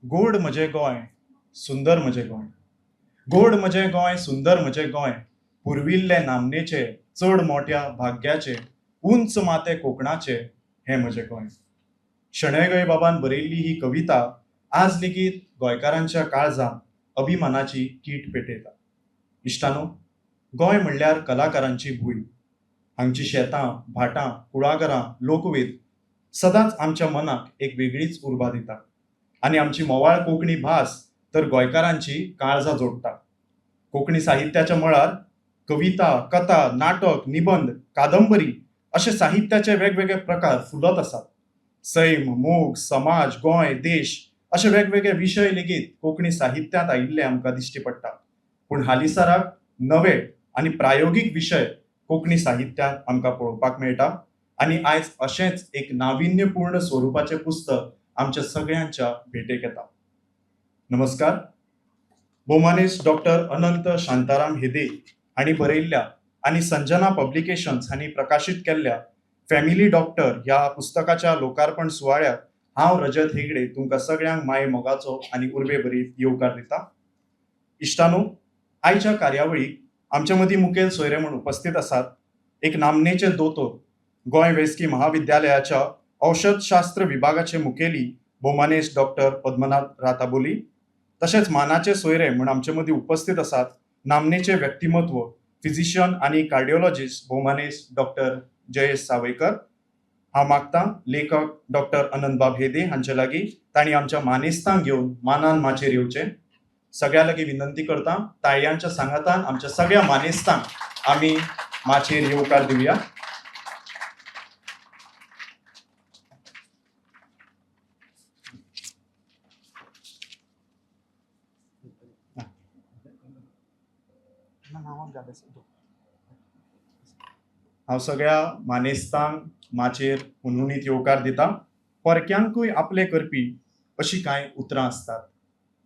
गोड म्हजे गोंय, सुंदर म्हजे गोंय. गोड म्हजे गोंय, सुंदर म्हजे गोंय. पुर्विल्ले नामनेचे, चड मोठ्या भाग्याचे, उंच माते कोकणाचे, हे म्हजे गोंय. शणै गोंयबाबान बरयल्ली ही कविता आज लेगीत गोंयकारांच्या काळजांत अभिमानाची कीट पेटयता. इश्टानो, गोंय म्हणल्यार कलाकारांची भूंय. हांगची शेतां, भाटां, कुळागरां, लोकवेद सदांच आमच्या मनाक एक वेगळीच उर्बा दिता. आनी आमची मोवाळ कोंकणी भास तर गोंयकारांची काळजां जोडटा. कोंकणी साहित्याच्या मळार कविता, कथा, नाटक, निबंध, कादंबरी अशे साहित्याचे वेगवेगळे प्रकार फुलत आसात. सैम, मोग, समाज, गोंय, देश अशे वेगवेगळे विशय लेगीत कोंकणी साहित्यांत आयिल्ले आमकां दिश्टी पडटा. पूण हालीसराक नवे आनी प्रायोगीक विशय कोंकणी साहित्यांत आमकां पळोवपाक मेळटा आनी आयज अशेंच एक नाविन्यपूर्ण स्वरुपाचें पुस्तक आमच्या सगळ्यांच्या भेटेक येता. नमस्कार. भोमानेस डॉक्टर अनंत शांताराम हेदे हांणी बरयल्ल्या आनी संजना पब्लिकेशन्स हांणी प्रकाशीत केल्ल्या फॅमिली डॉक्टर ह्या पुस्तकाच्या लोकार्पण सुवाळ्याक हांव रजत हेगडे तुमकां सगळ्यांक माये मोगाचो आनी उर्बे भरीत येवकार दिता. इश्टानो, आयच्या कार्यावळीक आमचे मदीं मुखेल सोयरे म्हूण उपस्थित आसात एक नामनेचे दोतोर, गोंय वैजकी महाविद्यालयाच्या औषधशास्त्र विभागाचे मुखेली भोमानेस डॉक्टर पद्मनाभ राताबोली. तशेंच मानाचे सोयरे म्हूण आमचे मदीं उपस्थित आसात नामनेचे व्यक्तिमत्व फिजिशियन आनी कार्डिओलॉजिस्ट भोमानेस डॉक्टर जयेश सावयकर. हांव मागतां लेखक डॉक्टर अनंतबाब हेदे हांचे लागीं तांणी आमच्या मानेस्तांक घेवन मानान माचेर येवचें. सगळ्या लागीं विनंती करतां, ताळयांच्या सांगातान आमच्या सगळ्या मानेस्तांक आमी माचेर येवकार दिवया. हांव सगळ्या मानेस्तांक माचेर हुनहुनीत येवकार दितां. परक्यांकूय आपले करपी अशी कांय उतरां आसतात.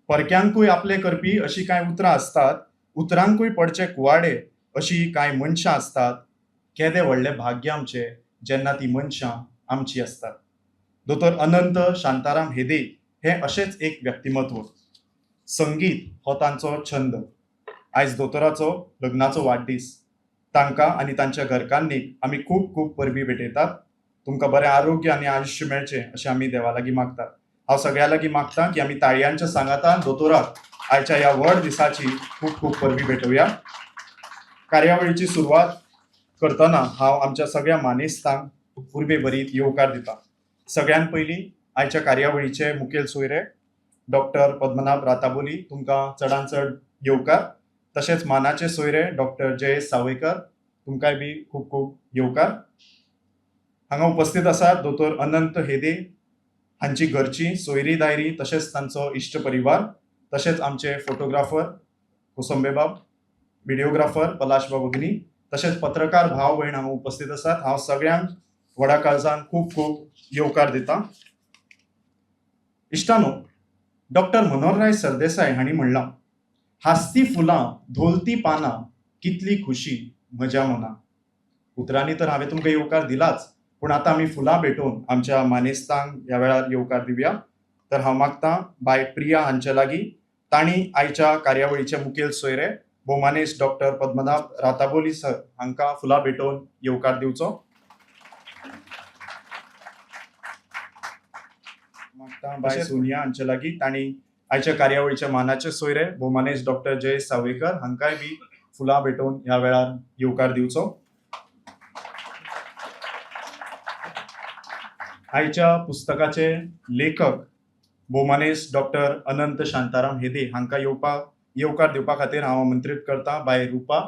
परक्यांकूय आपले करपी अशी कांय उतरां आसतात. उतरांकूय पडचे कुवाडे अशी कांय मनशां आसतात. केदे व्हडले भाग्य आमचे जेन्ना ती मनशां आमची आसतात. दोतोर अनंत शांताराम हेदे हे अशेंच एक व्यक्तिमत्व. संगीत हो तांचो छंद. आयज दोतोराचो लग्नाचो वाडदीस. तांकां आनी तांच्या घरकान्नीक आमी खूब खूब परबीं भेटयतात. तुमकां बरें आरोग्य आनी आयुश्य मेळचें अशें आमी देवा लागीं मागतात. हांव सगळ्या लागीं मागतां की आमी ताळयांच्या सांगातान दोतोराक आयच्या ह्या व्हड दिसाची खूब खूब परबीं भेटोवया. कार्यावळीची सुरवात करतना हांव आमच्या सगळ्या मानेस्तांक उर्बे भरीत येवकार दितां. सगळ्यान पयलीं आयच्या कार्यावळीचे मुखेल सोयरे डॉक्टर पद्मनाभ राताबोली तुमकां चडांत चड येवकार. तशेंच मानाचे सोयरे डॉक्टर जयेश सावयकर तुमकांय बी खूब खूब येवकार. हांगा उपस्थित आसात दोतोर अनंत हेदे हांची घरची सोयरी दायरी तशेंच तांचो इश्ट परिवार. तशेंच आमचे फोटोग्राफर कोसंबेबाब, व्हिडिओग्राफर पलाशबाब अग्नी, तशेंच पत्रकार भाव भयण हांगा उपस्थित आसात. हांव सगळ्यांक व्हडा काळजान खूब खूब येवकार दितां. इश्टानो, डॉक्टर मनोहरराय सरदेसाय हांणी म्हणलां, हासती फुलां, धोलती पानां, कितली खुशी म्हज्या मना. उतरांनी तर हांवें तुमकां येवकार दिलाच, पूण आतां आमी फुलां भेटोवन आमच्या मानेस्तांक ह्या वेळार येवकार दिवया. तर हांव मागतां बाय प्रिया हांचे लागीं तांणी आयच्या कार्यावळीचे मुखेल सोयरे भोमानेस डॉक्टर पद्मनाभ राताबोली सर हांकां फुलां भेटोवन येवकार दिवचो. मागतां बाय सोनिया हांचे लागीं तांणी आयच्या कार्यावळीचे मानाचे सोयरे भोमानेस डॉक्टर जयेश सावयकर हांकांय बी फुलां भेटोवन ह्या वेळार येवकार दिवचो. आयच्या पुस्तकाचे लेखक भोमानेस डॉक्टर अनंत शांताराम हेदे हांकां येवकार दिवपा खातीर हांव आमंत्रीत करतां बाय रुपा.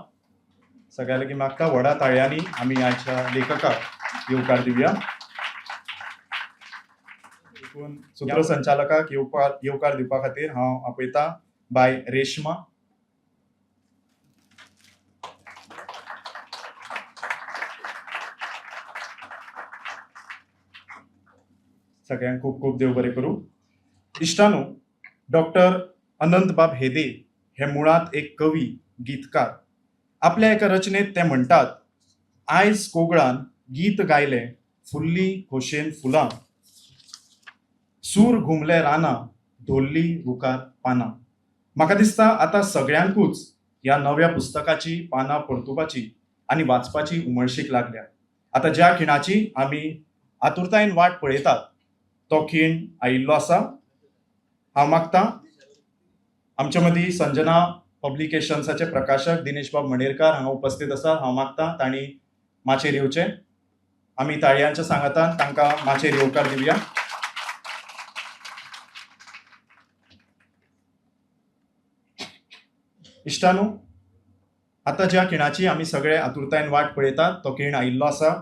सगळ्या लागीं मागतां व्हडा ताळयांनी आमी आयच्या लेखकाक येवकार दिवया. सूत्रसंचालकाक येवकार दिवपा खातीर हांव आपयतां बाय रेशमा. सगळ्यांक खूब खूब देव बरें करूं. इश्टानो, डॉक्टर अनंतबाब हेदे हे मुळात एक कवी, गीतकार. आपल्या एका रचनेत ते म्हणटात, आयज कोगळान गीत गायलें फुल्ली खोशेन फुलां, सूर घुमले रानां धोल्ली रुखार पानां. म्हाका दिसता आतां सगळ्यांकूच ह्या नव्या पुस्तकाची पानां परतुवपाची आनी वाचपाची उमळशीक लागल्या. आतां ज्या खिणाची आमी आतुरतायेन वाट पळयतात तो खीण आयिल्लो आसा. हांव मागतां आमचे मदीं संजना पब्लिकेशन्साचे प्रकाशक दिनेश बाब मणेरकार हांगा उपस्थित आसा. हांव मागतां तांणी माचयेर येवचें. आमी ताळयांच्या सांगातान तांकां माचयेर येवकार दिवया. इश्टानो, आतां ज्या खिणाची आमी सगळे आतुरतायेन वाट पळयतात तो खीण आयिल्लो आसा.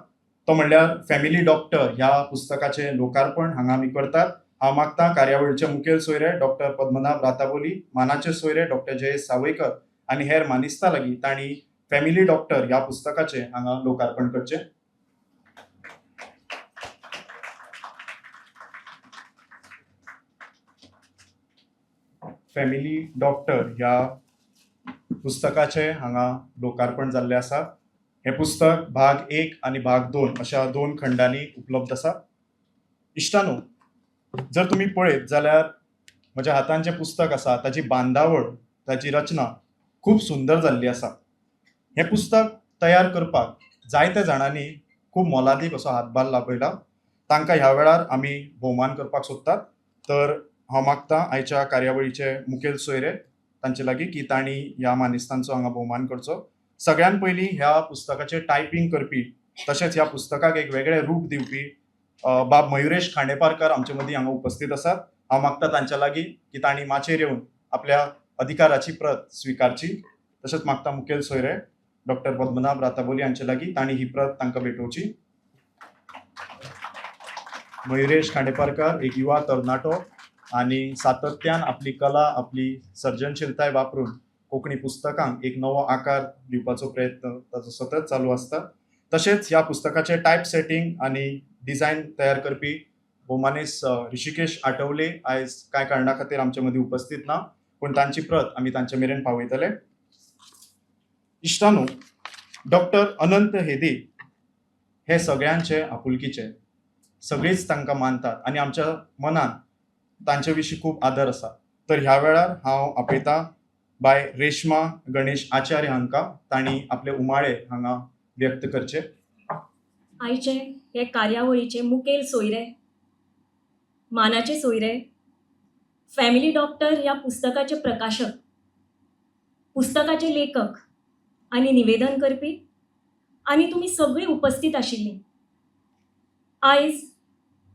तो म्हणल्यार फॅमिली डॉक्टर ह्या पुस्तकाचें लोकार्पण हांगा आमी करतात. हांव मागतां कार्यावळीचे मुखेल सोयरे डॉक्टर पद्मनाभ राताबोली, मानाचे सोयरे डॉक्टर जयेश सावयकर आनी हेर मानिस्तां लागीं तांणी फॅमिली डॉक्टर ह्या पुस्तकाचें हांगा लोकार्पण करचें. फॅमिली डॉक्टर ह्या पुस्तकाचें हांगा लोकार्पण जाल्लें आसा. हें पुस्तक भाग 1 आनी भाग 2 अशा 2 खंडांनी उपलब्ध आसा. इश्टानो, जर तुमी पळयत जाल्यार म्हज्या हातान जें पुस्तक आसा ताची बांदावळ, ताची रचना खूब सुंदर जाल्ली आसा. हें पुस्तक तयार करपाक जायत्या जाणांनी खूब मोलादीक असो हातभार लाभयला. तांकां ह्या वेळार आमी भोवमान करपाक सोदतात. तर हांव मागतां आयच्या कार्यावळीचे मुखेल सोयरे तांचे लागीं की तांणी ह्या मानेस्तांचो हांगा भोवमान करचो. सगळ्यान पयलीं ह्या पुस्तकाचें टायपींग करपी तशेंच ह्या पुस्तकाक एक वेगळें रूप दिवपी बाब मयुरेश खांडेपारकार आमचे मदीं हांगा उपस्थित आसात. हांव मागतां तांच्या लागीं की तांणी माचयेर येवन आपल्या अधिकाराची प्रत स्विकारची. तशेंच मागतां मुखेल सोयरे डॉक्टर पद्मनाभ राताबोली हांचे लागीं तांणी ही प्रत तांकां भेटोवची. मयुरेश खांडेपारकार एक युवा तरणाटो आनी सातत्यान आपली कला, आपली सर्जनशीलताय वापरून कोंकणी पुस्तकांक एक नवो आकार दिवपाचो प्रयत्न ताचो सतत चालू आसता. तशेंच ह्या पुस्तकाचें टायप सेटिंग आनी डिझायन तयार करपी भोवमानेस ऋषिकेश आठवले आयज कांय कारणां खातीर आमचे मदीं उपस्थित ना, पूण तांची प्रत आमी तांचे मेरेन पावयतले. इश्टानो, डॉक्टर अनंत हेदे हे सगळ्यांचे आपुलकीचे. सगळींच तांकां मानतात आनी आमच्या मनान तांचे विशीं खूब आदर आसा. तर ह्या वेळार हांव आपयतां बाय रेश्मा गणेश आचार्य हांकां. तांणी आपले उमाळे हांगा व्यक्त करचे. आयचे हे कार्यावळीचे मुखेल सोयरे, मानाचे सोयरे, फॅमिली डॉक्टर ह्या पुस्तकाचे प्रकाशक, पुस्तकाचे लेखक आनी निवेदन करपी आनी तुमी सगळीं उपस्थित आशिल्लीं. आयज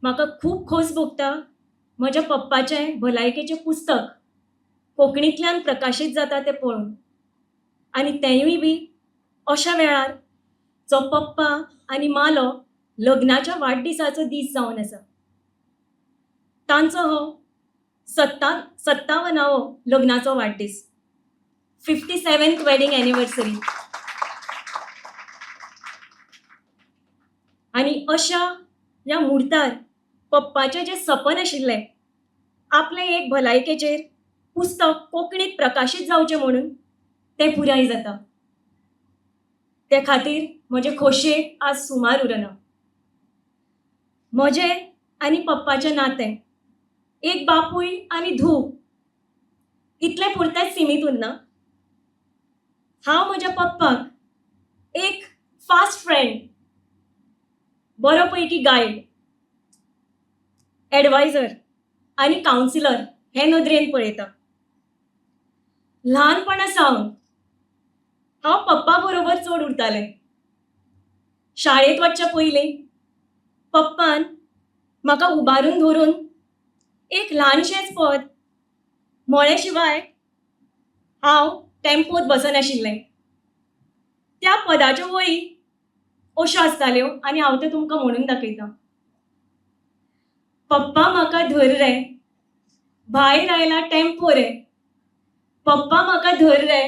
म्हाका खूब खोस भोगता म्हज्या पप्पाचें भलायकेचें पुस्तक कोंकणींतल्यान प्रकाशीत जाता तें पळोवन. आनी तेंवूय बी अशा वेळार जो पप्पा आनी मालो लग्नाच्या वाडदिसाचो दीस जावन आसा. तांचो हो 57वो लग्नाचो वाडदीस, 57th वेडिंग एनिवर्सरी. आनी अशा ह्या मुहूर्तार पप्पाचें जें सपन आशिल्लें आपले एक भलायकेचेर पुस्तक कोंकणीत प्रकाशीत जावचें म्हणून तें पुराय जाता. ते खातीर म्हजे खोशयेक आज सुमार उरना. म्हजें आनी पप्पाचें नातें एक बापूय आनी धूव इतले पुरतेंच सीमीत उरना. हांव म्हज्या पप्पाक एक फास्ट फ्रेंड, बरो पैकी गायड, एडवायझर आनी कावन्सिलर हे नदरेन पळयता. ल्हानपणा सावन हांव पप्पा बरोबर चड उरतालें. शाळेंत वचच्या पयलीं पप्पान म्हाका उबारून धरून एक ल्हानशेंच पद म्हळे शिवाय हांव टेम्पोत बसनाशिल्लें. त्या पदाच्यो वळी अश्यो आसताल्यो आनी हांव त्यो तुमकां म्हणून दाखयतां. पप्पा म्हाका धर रे, भायर आयला टेम्पो रे. पप्पा म्हाका धर रे,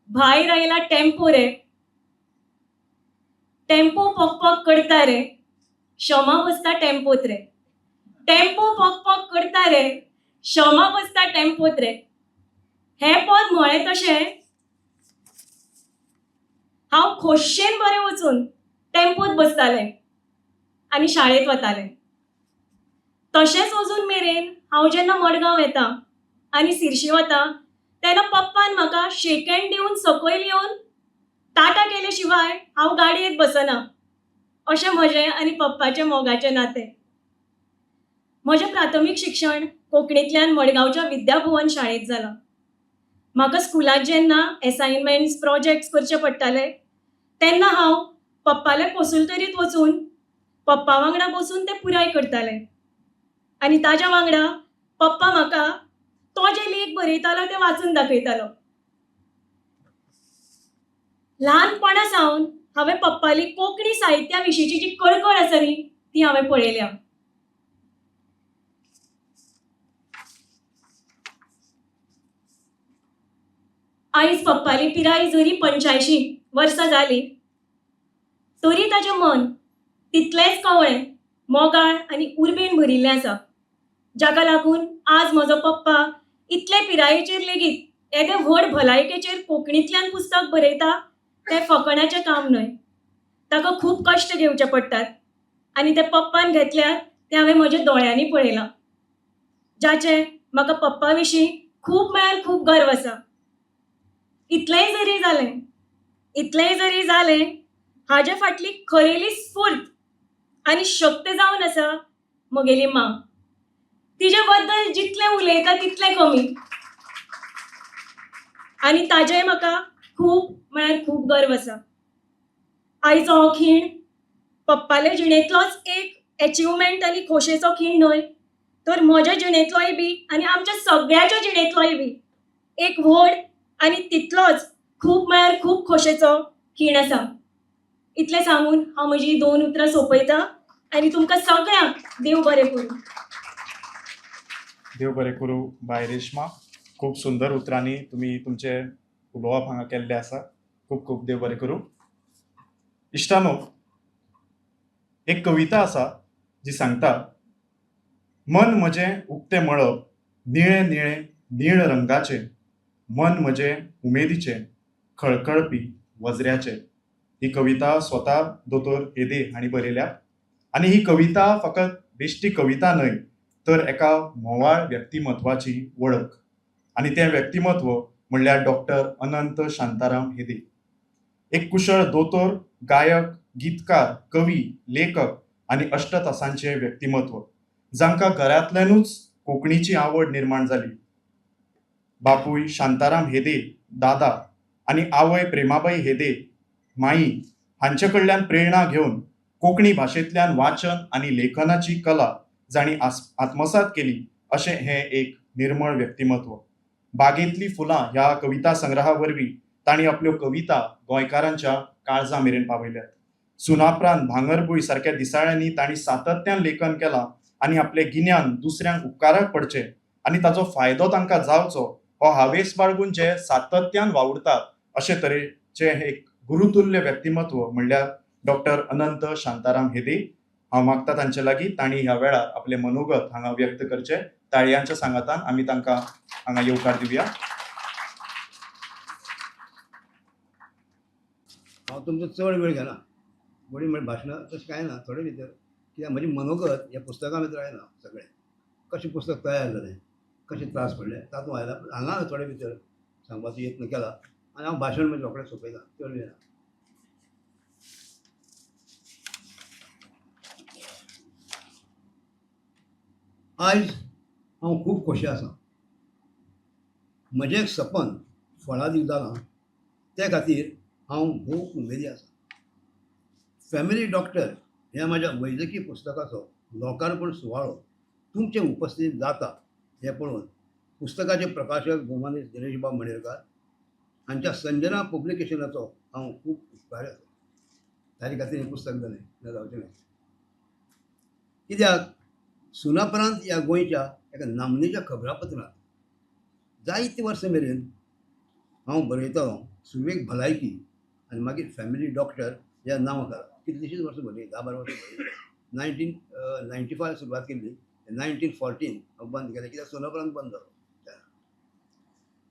भायर आयला टेम्पो रे. टेम्पो पॉक पॉक करता रे, शमा बसता टेम्पोत रे. टेम्पो पॉक पॉक करता रे, शमा बसता टेम्पोत रे. हे पद म्हळें तशें हांव खोशेन बरें वचून टेम्पोत बसतालें आनी शाळेंत वतालें. तशेंच अजून मेरेन हांव जेन्ना मडगांव येता आनी शिरशी वता तेन्ना पप्पान म्हाका शेक हँड दिवन सकयल येवन टाटा केले शिवाय हांव गाडयेंत बसना. अशें म्हजें आनी पप्पाचें मोगाचें नातें. म्हजें प्राथमीक शिक्षण कोंकणींतल्यान मडगांवच्या विद्याभुवन शाळेंत जालां. म्हाका स्कुलांत जेन्ना एसायनमेंट्स प्रोजेक्ट्स करचे पडटाले तेन्ना हांव पप्पाले कॉन्सुलटरींत वचून पप्पा वांगडा बसून ते पुराय करतालें. आनी ताज्या वांगडा पप्पा म्हाका तो जे लेख बरयतालो ते वाचून दाखयतालो. ल्हानपणा सावन हांवें पप्पाली कोंकणी साहित्या विशींची जी कळकळ आसा न्ही ती हांवें पळयल्या. आयज पप्पाली पिराय जरी 85 वर्सां जाली तरी ताचें मन तितलेंच कवळें, मोगाळ आनी उर्बेन भरिल्लें आसा. जाका लागून आज म्हजो पप्पा इतले पिरायेचेर लेगीत येदे व्हड भलायकेचेर कोंकणींतल्यान पुस्तक बरयता तें फकाणाचें काम न्हय. ताका खूब कश्ट घेवचे पडटात आनी ते पप्पान घेतल्यात तें हांवें म्हज्या दोळ्यांनी पळयलां. जाचें म्हाका पप्पा विशीं खूब म्हळ्यार खूब गर्व आसा. इतलेंय जरी जालें हाजे फाटली खरेली स्फूर्त आनी शक्त जावन आसा म्हगेली मां. तिजे बद्दल जितलें उलयता तितलें कमी आनी ताजेय म्हाका खूब म्हळ्यार खूब गर्व आसा. आयचो हो खीण पप्पाले जिणेंतलोच एक एचिवमेंट आनी खोशयेचो खीण न्हय तर म्हज्या जिणेंतलोय बी आनी आमच्या सगळ्याच्या जिणेंतलोय बी एक व्हड आनी तितलोच खूब म्हळ्यार खूब खोशेचो खीण आसा. इतलें सांगून हांव म्हजी 2 उतरां सोंपयतां आनी तुमकां सगळ्यांक देव बरें करूं. देव बरें करूं बाय रेश्मा. खूब सुंदर उतरांनी तुमी तुमचे उलोवप हांगा केल्लें आसा. खूब खूब देव बरें करूं. इश्टानो, एक कविता आसा जी सांगता, मन म्हजें उक्तें मळब निळें निळें नीळ रंगाचें, मन म्हजें उमेदीचें खळखळपी वज्र्याचें. ही कविता स्वता दोतोर हेदे हांणी बरयल्या. आनी ही कविता फकत बेश्टी कविता न्हय तर एका म्होवाळ व्यक्तिमत्वाची वळख. आनी तें व्यक्तिमत्व म्हणल्यार डॉक्टर अनंत शांताराम हेदे. एक कुशळ दोतोर, गायक, गीतकार, कवी, लेखक आनी अष्टतासांचें व्यक्तिमत्व जांकां घरांतल्यानूच कोंकणीची आवड निर्माण जाली. बापूय शांताराम हेदे, दादा आनी आवय प्रेमाबाई हेदे, माई हांचे कडल्यान प्रेरणा घेवन कोंकणी भाशेंतल्यान वाचन आनी लेखनाची कला जांणी आत्मसात केली अशें हें एक निर्मळ व्यक्तिमत्व. बागेंतलीं फुलां ह्या कविता संग्रहा वरवीं तांणी आपल्यो कविता गोंयकारांच्या काळजां मेरेन पावयल्यात. सुनाप्रांत, भांगरभूंय सारक्या दिसाळ्यांनी तांणी सातत्यान लेखन केलां आनी आपलें गिन्यान दुसऱ्यांक उपकाराक पडचें आनी ताचो फायदो तांकां जावचो हो हावेस बाळगून जे सातत्यान वावुरतात अशे तरेचें एक गुरुतुल्य व्यक्तिमत्व म्हणल्यार डॉक्टर अनंत शांताराम हेदे. हांव मागता तांचे लागीं तांणी ह्या वेळार आपलें मनोगत हांगा व्यक्त करचें. ताळयांच्या सांगातान आमी तांकां हांगा येवकार दिवया. हांव तुमचो चड वेळ घेना. बरी म्हळ्यार भाशणां तशें कांय ना, थोडे भितर कित्याक म्हजें मनोगत ह्या पुस्तका भितर आयना. सगळें कशें पुस्तक तयार जालें, कशें त्रास पडले तातूंत आयला. हांगा थोडे भितर सांगपाचो यत्न केला आनी हांव भाशण म्हजें रोखडें सोंपयता. चड वेळ ना. आयज हांव खूब खोशी आसा. म्हजें सपन फळादीक जालां त्या खातीर हांव खूब उमेदी आसा. फॅमिली डॉक्टर ह्या म्हज्या वैजकी पुस्तकाचो लोकार्पण सुवाळो तुमचे उपस्थितीत जाता हें पळोवन पुस्तकाचे प्रकाशक भोमानीस दिनेशबाब मणेरकार हांच्या संजना पब्लिकेशनाचो हांव खूब उपकारी आसा. ताचे खातीर हें पुस्तक जालें ना जावचें ना. कित्याक सुनापरांत ह्या गोंयच्या एका नामनेच्या खबरापत्रांत जायतीं वर्सां मेरेन हांव बरयतालो सुवेग भलायकी आनी मागीर फॅमिली डॉक्टर ह्या नांवाखाला कितलींशींच वर्सां बरयली, 10-12 वर्सां बरयली. 1995 सुरवात केल्ली, 1914 हांव बंद केलें कित्याक सुनापरांत बंद जालो.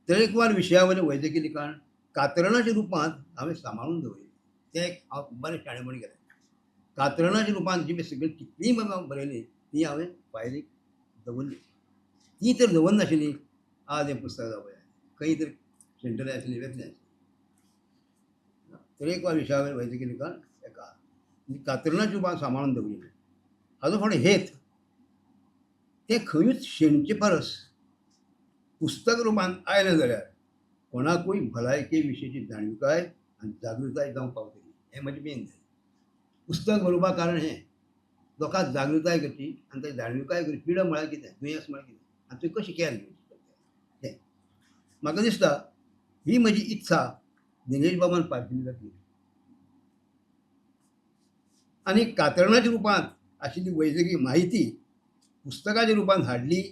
तरेकवार विशया वयलें वैजकी लिखाण कात्रणाच्या रुपांत हांवें सांबाळून दवरलें. तें एक हांव बरें शाणेपण केलें. कात्रणाच्या रुपांत जी सगळी कितलींय हांवें बरयली ती हांवें फायलीक दवरली. ती तर दवरनाशिल्ली आज हें पुस्तक जावं खंय तरी सेंटरी आसली वेगळी आसली. तरेकवार विशयावेर वैजकी लिखाण एका कातरणाच्या रुपान सांबाळून दवरिल्लें. हाजो फुडें हेत तें खंयूच शेणचे परस पुस्तक रुपान आयलें जाल्यार कोणाकूय भलायके विशींची जाणविकाय आनी जागृताय जावंक पावतली. हें म्हजें मेन जाय. पुस्तक बरोवपा कारण हें लोकांक जागृताय करची आनी ते जाणविकाय करची. पिडो म्हळ्यार कितें, दुयेंस म्हळ्यार कितें आनी तुवें कशी केअर घेवची तें. म्हाका दिसता ही म्हजी इत्सा दिनेश बाबान पाळटली जातली. आनी कातरणाच्या रुपान आशिल्ली वैजकी म्हायती पुस्तकाच्या रुपान हाडली.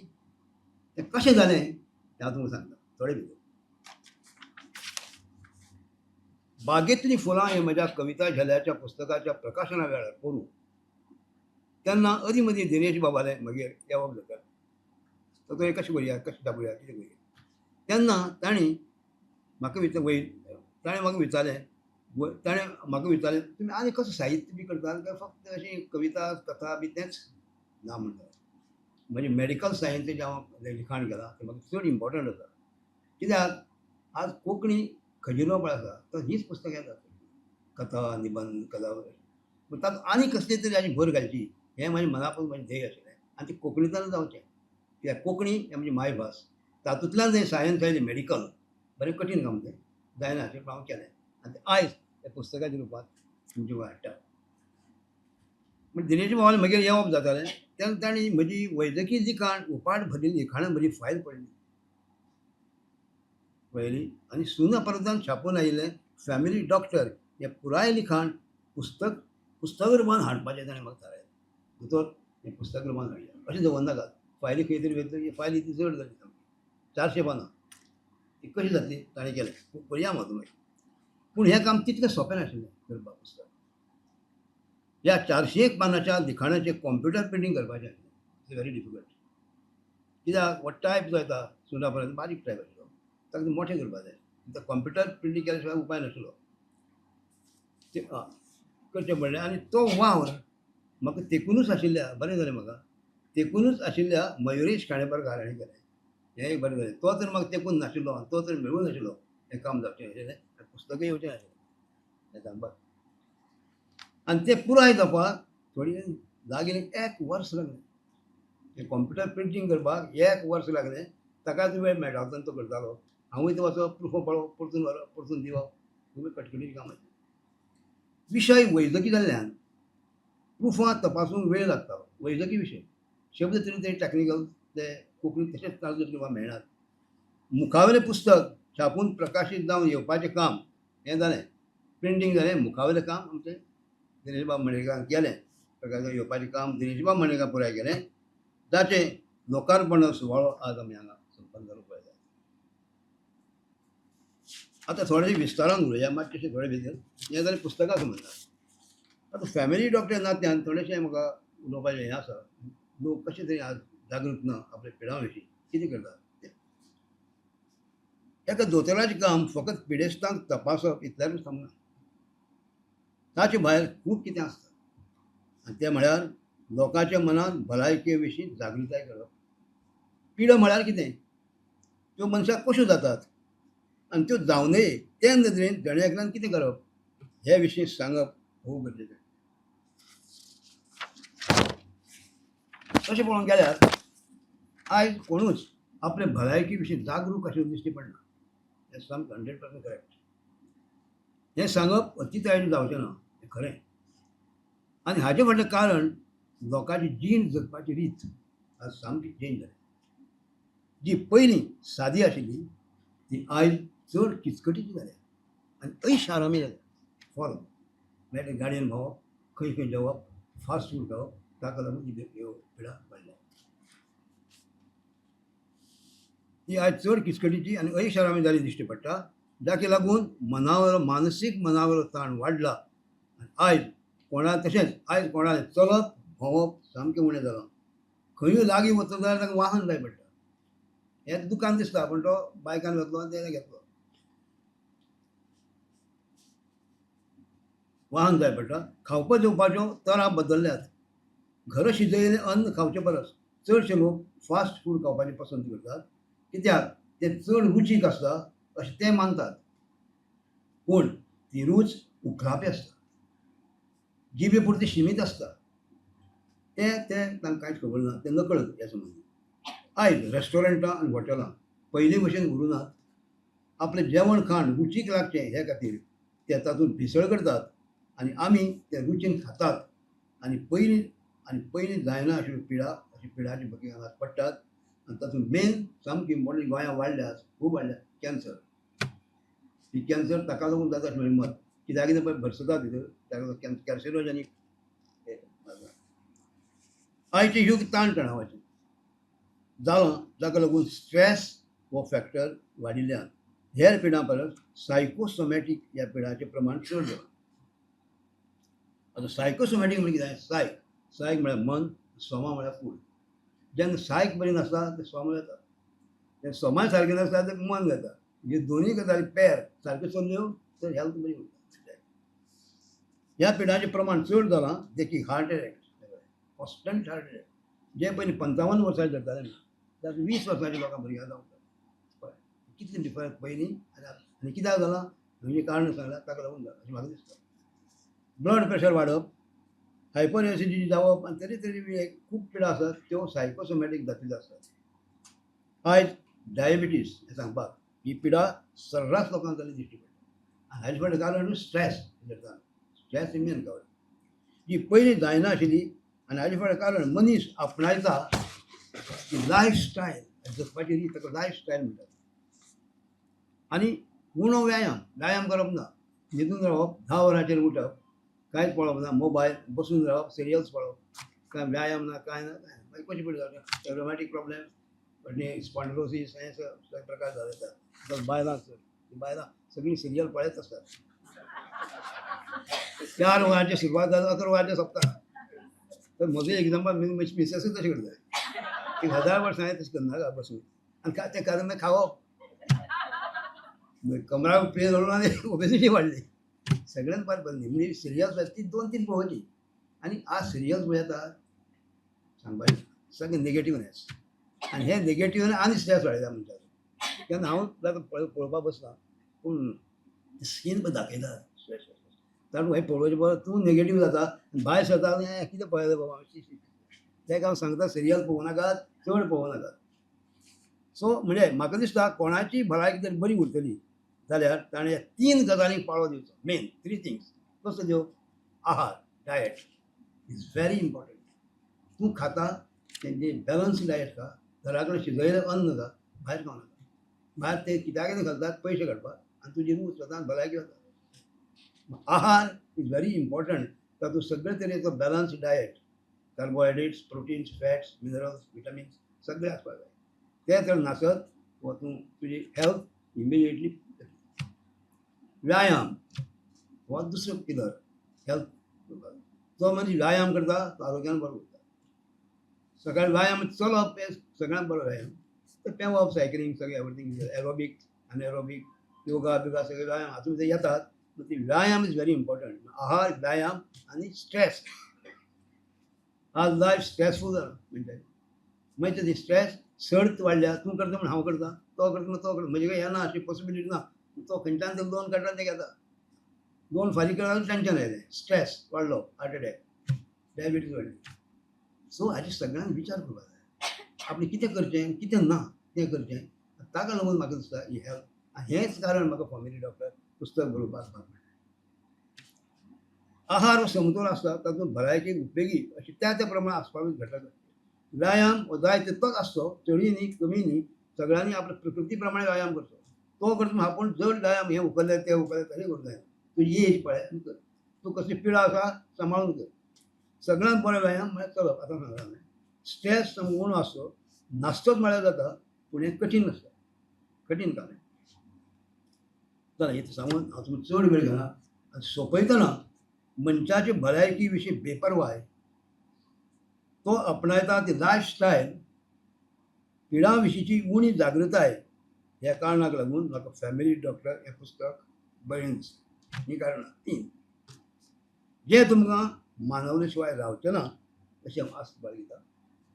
तें कशें जालें हें हांव तुमकां सांगता थोडे भितर. बागेंतलीं फुलां हें म्हज्या कविता झेल्याच्या पुस्तकाच्या प्रकाशना वेळार करूं तेन्ना अदीं मदीं दिनेश बाबालें मागीर येवप जातालें. तो हें कशें करुया, कशें दाबुया, कितें करुया. तेन्ना ताणें म्हाका विचारलें तुमी आनी कसो साहित्य बी करतात काय फक्त अशी कविता कथा बी तेंच ना म्हणटा. म्हणजे मेडिकल सायन्सीचें हांव लिखाण केलां तें म्हाका चड इम्पॉर्टंट आसा. कित्याक आज कोंकणी खजिनोपळ आसा तो हीच पुस्तकां येतात कथा निबंध कथा. पूण तातूंत आनी कसली तरी हाची भर घालची हें म्हाजें मनापासून म्हजें ध्येय आशिल्लें. आनी तें कोंकणींतल्यान जावचें. कित्याक कोंकणी हें म्हजी मायभास. तातूंतल्यान जर सायन्स आयलें मेडिकल बरें कठीण काम तें जायना अशें हांव केलें. आनी तें आयज त्या पुस्तकाच्या रुपांत तुमचे कडेन हाडटा. पूण दिनेश बाबान मागीर येवप जातालें तेन्ना तांणी म्हजी वैजकी लिखाण उपाट भरिल्ली लिखाणां म्हजी फायल पळयली आनी सुनापरान्तान छापून आयिल्लें फॅमिली डॉक्टर हें पुराय लिखाण पुस्तक रुपान हाडपाचें ताणें म्हाका थारायलें. दोतोर हें पुस्तक रुपान हाडया अशें दवरनाकात. फायली खंय तरी वेतली फायली ती चड जाली सामकी 400 पानां. ती कशी जातली ताणें केलें. करया म्हाका मागीर. पूण हें काम तितलें सोंपें नाशिल्लें करपाक. पुस्तक ह्या 401 पानाच्या लिखाणाचें कॉम्प्युटर प्रिंटींग करपाचें आशिल्लें. It's very difficult. कित्याक हो टायप जो येता सुनापरान्त बारीक टायप आशिल्लो ताका तें मोठें करपाक जाय. तो कॉम्प्युटर प्रिंटींग केल्या शिवाय उपाय नाशिल्लो. तें करचें पडलें. आनी तो वावर म्हाका तेंकूनच आशिल्ल्या बरें जालें म्हाका तेंकूनच आशिल्ल्या मयुरेश खांडेपारकार हाणें केलें. हेंय बरें जालें. तो तर म्हाका तेंकून नाशिल्लो आनी तो तर मेळूं नाशिल्लो हें काम जावचें आशिल्लें आनी पुस्तकूय येवचें नाशिल्लें हें सांगपाक. आनी तें पुराय जावपाक थोडी लागीं 1 वर्स लागलें. तें कॉम्प्युटर प्रिंटींग करपाक 1 वर्स लागलें. ताकाच वेळ मेळटा तेन्ना तो करतालो. हांवूय तो वचप प्रुफो पळोवप परतून व्हरप परतून दिवप खूब कटकटीचें काम आशिल्लें. विशय वैजकी जाल्ल्यान प्रुफां तपासूंक वेळ लागतालो. वैजकी विशय शब्द तरी ते टॅक्निकल ते कोंकणी तशेंच ट्रान्सलेट करपाक मेळनात. मुखावेलें पुस्तक छापून प्रकाशीत जावन येवपाचें काम हें जालें. प्रिंटींग जालें. मुखावेलें काम आमचें दिनेश बाब मणेकारान केलें. प्रकाशन येवपाचें काम दिनेश बाब मणेकार पुराय केलें. जाचें लोकार्पण सुवाळो आज आमी हांगा संपन्न जालो पळयता. आतां थोडें विस्तारान उलया मातशें थोडें भितर हें जालें पुस्तका संबंदान. आतां फॅमिली डॉक्टर नात्यान थोडेंशें म्हाका उलोवपाचें हें आसा. लोक कशें तरी आज जागृत ना आपल्या पिडां विशीं कितें करतात तें. एका दोतोराचें काम फकत पिडेस्तांक तपासप इतल्यानूच थांबना. ताचे भायर खूब कितें आसता. आनी तें म्हळ्यार लोकांच्या मनांत भलायके विशीं जागृताय करप. पिडो म्हळ्यार कितें त्यो मनशाक कश्यो जातात आनी त्यो जावं नये ते नदरेन जणेकल्यान कितें करप हे विशीं सांगप खूब गरजेचें. तशें पळोवंक गेल्यार आयज कोणूच आपले भलायके विशीं जागरूक अशें दिश्टी पडना. हें सामकें 100% करेक्ट. हें सांगप अतितायेन जावचें ना हें खरें. आनी हाचें फाटलें कारण लोकांची जीण जगपाची रीत आज सामकी चेंज जाल्या. जी पयलीं सादी आशिल्ली ती आयज चड किचकटीची जाल्या आनी ऐशारामी जाल्या. फॉलो मेळटा गाडयेन भोंवप खंय खंय देंवप फास्ट फूड खावप ताका लागून ही ह्यो पिडा वाडल्या. ती आयज चड किचकटीची आनी ऐशारामी जाली दिश्टी पडटा. जाका लागून मानसीक मनावयलो ताण वाडला. आयज तशेंच आयज कोणालें चलप भोंवप सामकें उणें जालां. खंयूय लागीं वचत जाल्यार ताका वाहन जाय पडटा. हें दुकान दिसता पूण तो बायकान वतलो आनी तेणें घेतलो. वाहन जाय पडटा. खावपा जेवपाच्यो तरा बदलल्यात. घर शिजयलेलें अन्न खावचे परस चडशे लोक फास्ट फूड खावपाची पसंत करतात, कित्याक ते चड रुचीक आसता अशें ते मानतात. पूण ती रूच उखलापी आसता, जिबे पुरती सीमीत आसता. ते तांकां कांयच खबर ना, ते नकळत ह्या संबंदी. आयज रेस्टॉरंटां आनी हॉटेलां पयलीं भशेन उरुनात. आपलें जेवण खाण रुचीक लागचें हे खातीर ते तातूंत भिसळ करतात आनी आमी ते रुचीन खातात. आनी पयलीं जायना आशिल्ल्यो पिडाची बगी हांगाच पडटात. आनी तातूंत मेन सामकी इम्पॉर्टंट गोंयांत वाडल्या, खूब वाडल्या कॅन्सर. ही कॅन्सर ताका लागून जाता अशें म्हजें मत. कित्याक कितें पळय भरसता भितर ताका लागून कॅन्सरोजॅनीक आयचे युग ताण तणावाचें जालां, जाका लागून स्ट्रेस हो फॅक्टर वाडिल्ल्यान हेर पिडां परस सायकोसोमॅटीक ह्या पिडाचें प्रमाण चड जालां. आतां सायकोसोमॅटीक म्हणजे कितें? सायक म्हळ्यार मन, सोमा म्हळ्यार फूड. जेन्ना सायक बरी नासता ते सोमा जाता, तेन्ना सोमाय सारकें नासता ते मन जाता. हे दोनूय गजाली पेर सारक्यो चल्ल्यो तर हेल्थ बरी उरता. ह्या पिडाचें प्रमाण चड जालां, देखीक heart attack, constant heart attack. जे पयलीं 55 वर्सांचे धरताले न्ही, तातूंत 20 वर्सांच्या लोकांक भुरग्यां जावंक पळय कितलें डिफरंस पयलीं आनी कित्याक जालां म्हणजे कारण सांगलां ताका लागून जालां अशें म्हाका दिसता. ब्लड प्रेशर वाडप, हायपर एसिडिटी जावप आनी तरेतरेची खूब पिडा आसात त्यो सायकोसोमॅटीक जातीच्यो आसतात. आयज डायबिटीस हें सांगपाक ही पिडा सर्रास लोकांक जाल्ली दिश्टी पडटा. आनी हाजे फाटलें कारण स्ट्रेस जाता. स्ट्रेस ही मेन कारण जी पयलीं जायना आशिल्ली. आनी हाजे फाटलें कारण मनीस आपणायता की लायफस्टायल जगपाची रीत, ताका लायफस्टायल म्हणटात. आनी उणो व्यायाम करप ना. न्हिदून रावप, 10 वरांचेर उठप, कांयच पळोवप ना, मोबायल बसून रावप, सिरियल्स पळोवप, कांय व्यायाम ना, कांय ना. मागीर कशी पिडा जाता? रोमॅटीक प्रॉब्लेम, फाटलीं स्पॉन्डिलोसीस हे सगळे प्रकार जातात. बायलां सगळीं सिरियल पळयत आसतात. 4 वरांचेर सुरवात जाता, 11 वरांचेर सोंपता. तर म्हजो एग्जांपल मिसेसूच तशें करता. 1000 वर्सां हांवें तशें करना बसून. आनी तें कारण मागीर खावप. कमराक पेन व्हरून आनी ओबेसिटी वाडली. सगळ्यांत पाड पडली. म्हणजे सिरियल्स ती 2-3 पळोवची. आनी आज सिरियल्स पळयतात सांगपाचें सगळें नेगेटिव्हनेस. आनी हे नेगेटिव्ह आनी स्ट्रेस वाडयता मनशाचो. तेन्ना हांव पळोवपाक बसलां, पूण स्कीन पळय दाखयता स्ट्रेस. तातूंत हें पळोवचें परस तूं नेगेटीव जाता आनी भायर सरता आनी हें कितें पळयलें बाबा तेका हांव सांगता सिरियल पळोवं नाकात, चड पळोवं नाकात. सो म्हणजे म्हाका दिसता कोणाची भलायकी जर बरी उरतली जाल्यार ताणें 3 गजालींक पाळो दिवचो. Main 3 things. कसो त्यो? आहार, डायट इज व्हेरी इम्पॉर्टंट. तूं खाता तेंचे बॅलन्स डायट खा, घरा कडेन शिजयलें अन्न खा, भायर खावं नाका. भायर ते कित्याक घालतात? पयशे काडपाक. आनी तुजी रूच स्वता भलायकी वता. आहार इज व्हेरी इम्पॉर्टंट. तातूंत सगळे तरेचो balance diet, carbohydrates, proteins, fats, minerals, vitamins सगळे आसपाक जाय. ते जर नासत वा तूं तुजी हेल्थ इमिजिएटली. व्यायाम हो दुसरो पिलर हेल्थ. जो मनीस व्यायाम करता तो आरोग्यान बरो उरता. सकाळीं व्यायाम चलप हें सगळ्यांत बरो व्यायाम. ते पेंवप, सायकलींग सगळें एवरीथींग, एरोबीक, अनएरोबीक, योगा बिगा सगळे व्यायाम हातूंत भितर येतात. ती व्यायाम इज व्हेरी इम्पॉर्टंट. आहार, व्यायाम आनी स्ट्रेस. आज लायफ स्ट्रेसफूल जाला म्हणटात. मागीर ते स्ट्रेस सर्त वाडल्या. तूं करता म्हण हांव करता, तो करता म्हण तो करता. म्हजे कडेन येना अशी पॉसिबिलिटी ना. तो खंयच्यान तरी 2 काडटा ते घेता. 2 फारीक करता टेंशन येयलें, स्ट्रेस वाडलो, हार्ट एटॅक, डायबिटीज वाडली. सो हाचे सगळ्यांक विचार करपाक जाय. आपणें कितें करचें, कितें ना तें करचें. ताका लागून म्हाका दिसता ही हेल्थ. हेंच कारण म्हाका फॅमिली डॉक्टर पुस्तक बरोवपाक लागलें. आहार हो समतोल आसता, तातूंत भलायकेक उपेगी अशी त्या प्रमाण आसपाकूच घटक. व्यायाम हो जाय तितलोच आसचो, चडूय न्ही, कमी न्ही. सगळ्यांनी आपल्या प्रकृती प्रमाणे व्यायाम करचो. तो करता आपूण जड व्यायाम हें उखल्लें तें उखल्लें तशें करूं जायना. तुजी एज पळय आनी कर. तूं कसली पिडा आसा सांबाळून कर. सगळ्यांत बरो व्यायाम म्हळ्यार चलप. आतां सांगलां हांवें. स्ट्रेस उणो आसचो, नासतोच म्हळ्यार जाता, पूण हें कठीण नासता, कठीण काम. जाल्यार हें सांगून हांव तुमकां चड वेळ घेना. आनी सोंपयतना मनशाचे भलायकी विशीं बेपरवाय तो आपणायता ती लायफस्टायल, पिडा विशींची उणी जागृताय ह्या कारणाक लागून म्हाका फॅमिली डॉक्टर हें पुस्तक बरें दिसलें. ही कारणां 3 जे तुमकां मानवले शिवाय रावचें ना अशी हांव आस्त बाळगिता.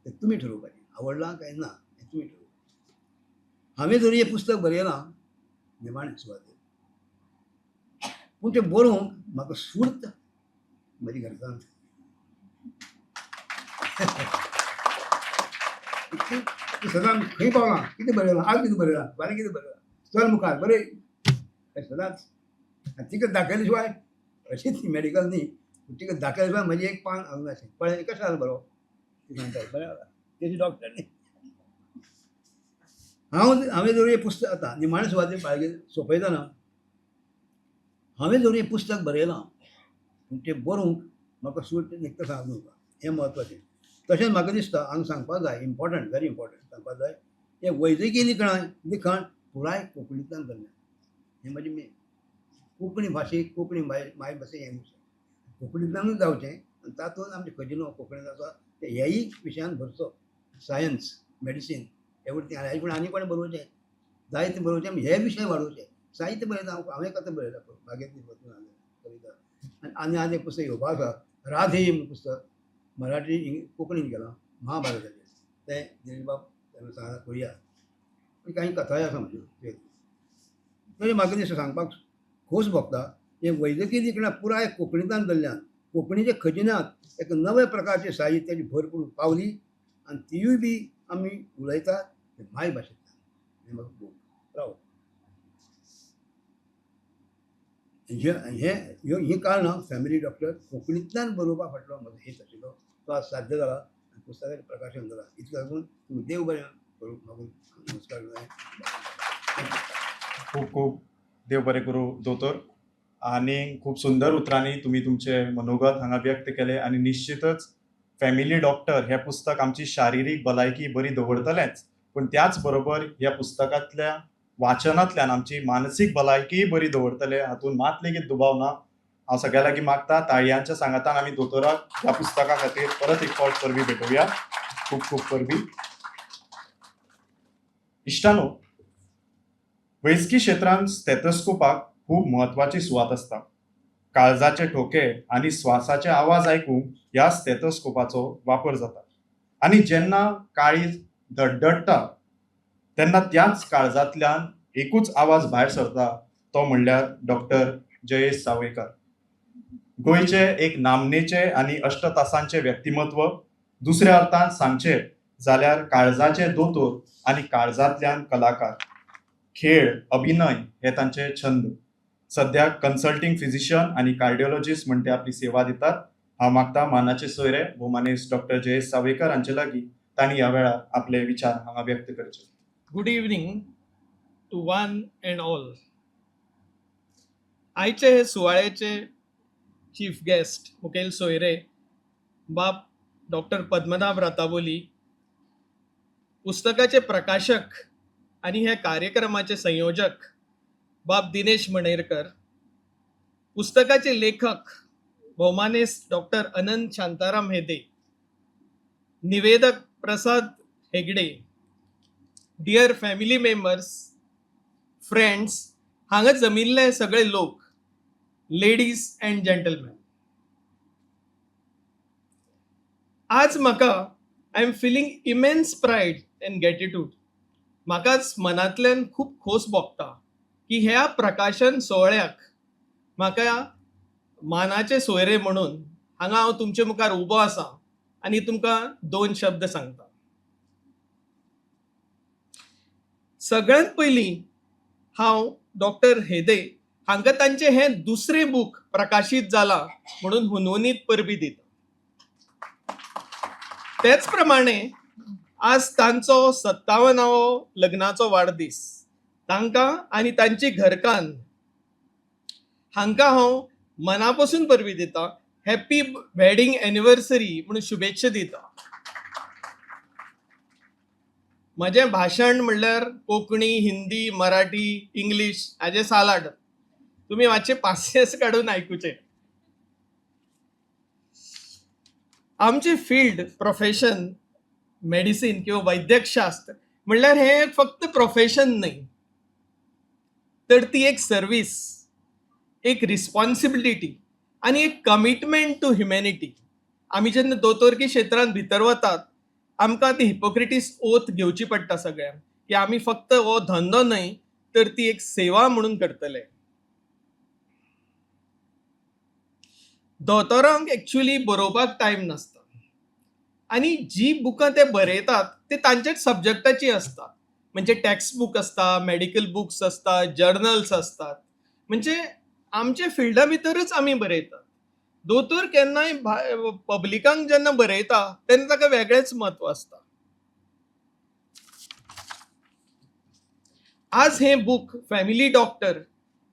तें तुमी ठरोवपाचें, आवडलां काय ना हें तुमी ठरोवपाचें. हांवें जरी हें पुस्तक बरयलां निमाणें सुवातेर, पूण तें बरोवंक म्हाका स्फूर्त म्हजी घरकान्न. तूं सदांच खंय पावलां, कितें बरयलां, आज कितें बरयलां, फाल्यां कितें बरयलां, चल मुखार बरय, हें सदांच. आनी तिका दाखयले शिवाय अशी ती मेडिकल न्ही, पूण तिका दाखयले शिवाय म्हजें एक पान हालूंक नाशें. पळय कशें जालें बरो, ती सांगता बरें जाला, तेजी डॉक्टर न्ही. हांवें जर हें पुस्तक आतां निमाणें सुवातेर बाळगेन सोंपयतना हांवें जर हें पुस्तक बरयलां पूण तें बरोवंक म्हाका सूट निकतां सांगूंक नका, हें म्हत्वाचें. तशेंच म्हाका दिसता हांगा सांगपाक जाय, इम्पॉर्टंट, व्हेरी इम्पॉर्टंट सांगपाक जाय, हें वैजकी लिखाण पुराय कोंकणींतल्यान जाल्लें. हें म्हजें मेन. कोंकणी भाशेक, कोंकणी मायभाशेक हें कोंकणींतल्यानूच जावचें आनी तातूंत आमचो खजिनो कोंकणींत आसा ते ह्याय विशयान भरचो. Science, medicine, everything. आनी पूण आनी कोणें बरोवचें, जायतें बरोवचें, हे विशय वाडोवचे. साहित्य बरयता हांवें कथा बरयता बागेंतली वचून कविता. आनी एक पुस्तक येवपाक आसा, राधे म्हणून पुस्तक, मराठी कोंकणीन केलां, महाभारताचें. तें दिलीबाब सांगता कोरिया. काही कथाय आसा म्हज्यो. तरी म्हाका दिसता सांगपाक खोस भोगता, हें वैजकी लिखणां पुराय कोंकणींतल्यान जाल्ल्यान कोंकणीच्या खजिन्यांत एक नवे प्रकारचे साहित्याची भर पडून पावली आनी तिवूय बी आमी उलयतात ते मायभाशेंतल्यान. हें म्हाका खूब प्रावड. ही कारणां फॅमिली डॉक्टर कोंकणींतल्यान बरोवपा फाटलो म्हजो हेत आशिल्लो. तो आज साध्य जाला आनी पुस्तकाचें प्रकाशन जालां. इतलें लागून तुमी देव बरें करूं म्हाका नमस्कार जाय. खूप खूप देव बरें करूं दोतोर. आणि खूप सुंदर उतरांनी तुम्ही तुमचे मनोगत हांगा व्यक्त केले आणि निश्चितच फॅमिली डॉक्टर हे पुस्तक आमची शारिरीक भलायकी बरी दवरतलेंच, पण त्याच बरोबर ह्या पुस्तकांतल्या वाचनांतल्यान आमची मानसीक भलायकीय बरी दवरतले हातूंत मात लेगीत दुबाव ना. हांव सगळ्या लागीं मागता ताळयांच्या सांगातान आमी दोतोराक ह्या पुस्तका खातीर परत एक फावट परबीं भेटोवया. खूब खूब परबीं. इश्टानो, वैजकी क्षेत्रांत स्टेथोस्कोपाक खूब म्हत्वाची सुवात आसता. काळजाचे ठोके आणि श्वासाचे आवाज आयकूंक ह्या स्टेथोस्कोपाचो वापर जाता. आणि जेन्ना काळीज धडधडटा तेन्ना त्याच काळजांतल्यान एकूच आवाज भायर सरता, तो म्हणल्यार डॉक्टर जयेश सावयकार. गोंयचे एक नामनेचे आणि अष्टतासांचे व्यक्तिमत्व. दुसऱ्या अर्थान सांगचे जाल्यार काळजाचे दोतोर आणि काळजांतल्यान कलाकार. खेळ, अभिनय हे तांचे छंद. सद्याक कन्सल्टिंग फिजिशियन आणि कार्डिओलॉजिस्ट म्हणून ते आपली सेवा दितात. हांव मागता मानाचे सोयरे भोवमानेस्त डॉक्टर जयेश सावयकार हांचे लागीं तांणी ह्या वेळार आपले विचार हांगा व्यक्त करचे. Good evening to one and all. आयचे हे सुवाळेचे चीफ गेस्ट मुखेल सोयरे बाब डॉक्टर पद्मनाभ राताबोली, पुस्तकाचे प्रकाशक आणि हे कार्यक्रमाचे संयोजक बाब दिनेश मणेरकर, पुस्तकाचे लेखक भौमानेस्त डॉक्टर अनंत शांताराम हेदे, निवेदक Prasad Hegde, dear family members, friends, हांगा जमिल्ले सगळे लोक, लेडीज अँड जेंटलमॅन. आज म्हाका I am feeling immense pride and gratitude. म्हाकाच मनांतल्यान खूब खोस भोगता की ह्या प्रकाशन सोहळ्याक म्हाका मानाचे सोयरे म्हणून हांगा हांव तुमचे मुखार उबो आसा आनी तुमकां 2 शब्द सांगता. सगळ्यांत पयलीं हांव डॉक्टर हेदे हांकां तांचें हें दुसरें बूक प्रकाशीत जालां म्हणून हुनहुनीत परबीं दिता. तेच प्रमाणे आज तांचो 57वो लग्नाचो वाडदीस. तांकां आनी तांची घरकान्न हांकां हांव मना पासून परबीं दिता. हॅप्पी वेडिंग एनिवर्सरी म्हणून शुभेच्छा दिता. म्हजें भाशण म्हणल्यार कोंकणी, हिंदी, मराठी, इंग्लीश हाचे सालाड. तुमी मातशे पासियेंस काडून आयकुचें. आमची फील्ड प्रोफेशन मेडिसीन किंवा वैद्यकशास्त्र म्हणल्यार हें फक्त प्रोफेशन न्हय, तर ती एक सर्वीस, एक रिस्पॉन्सिबिलिटी आणि एक कमिटमेंट टू ह्युमॅनिटी. आमी जेन्ना दोतोरकी क्षेत्रांत भितर वतात आमकां ती हिपोक्रेटीस ओथ घेवची पडटा सगळ्यांक की आमी फक्त हो धंदो न्हय तर ती एक सेवा म्हणून करतले. दोतोरांक एक्चुअली बरोवपाक टायम नासता आनी जी बुकां ते बरयतात ते तांचेच सब्जेक्टाची असतात. म्हणजे टेक्स्ट बूक असता, मेडिकल बुक्स असतात, जर्नल्स असतात. म्हणजे आमचे फिल्डा भितरच आमी बरयतात. दोतोर केन्नाय पब्लिकांक जेन्ना बरयता तेन्ना ताका वेगळेच म्हत्व आसता. आज हे बूक फॅमिली डॉक्टर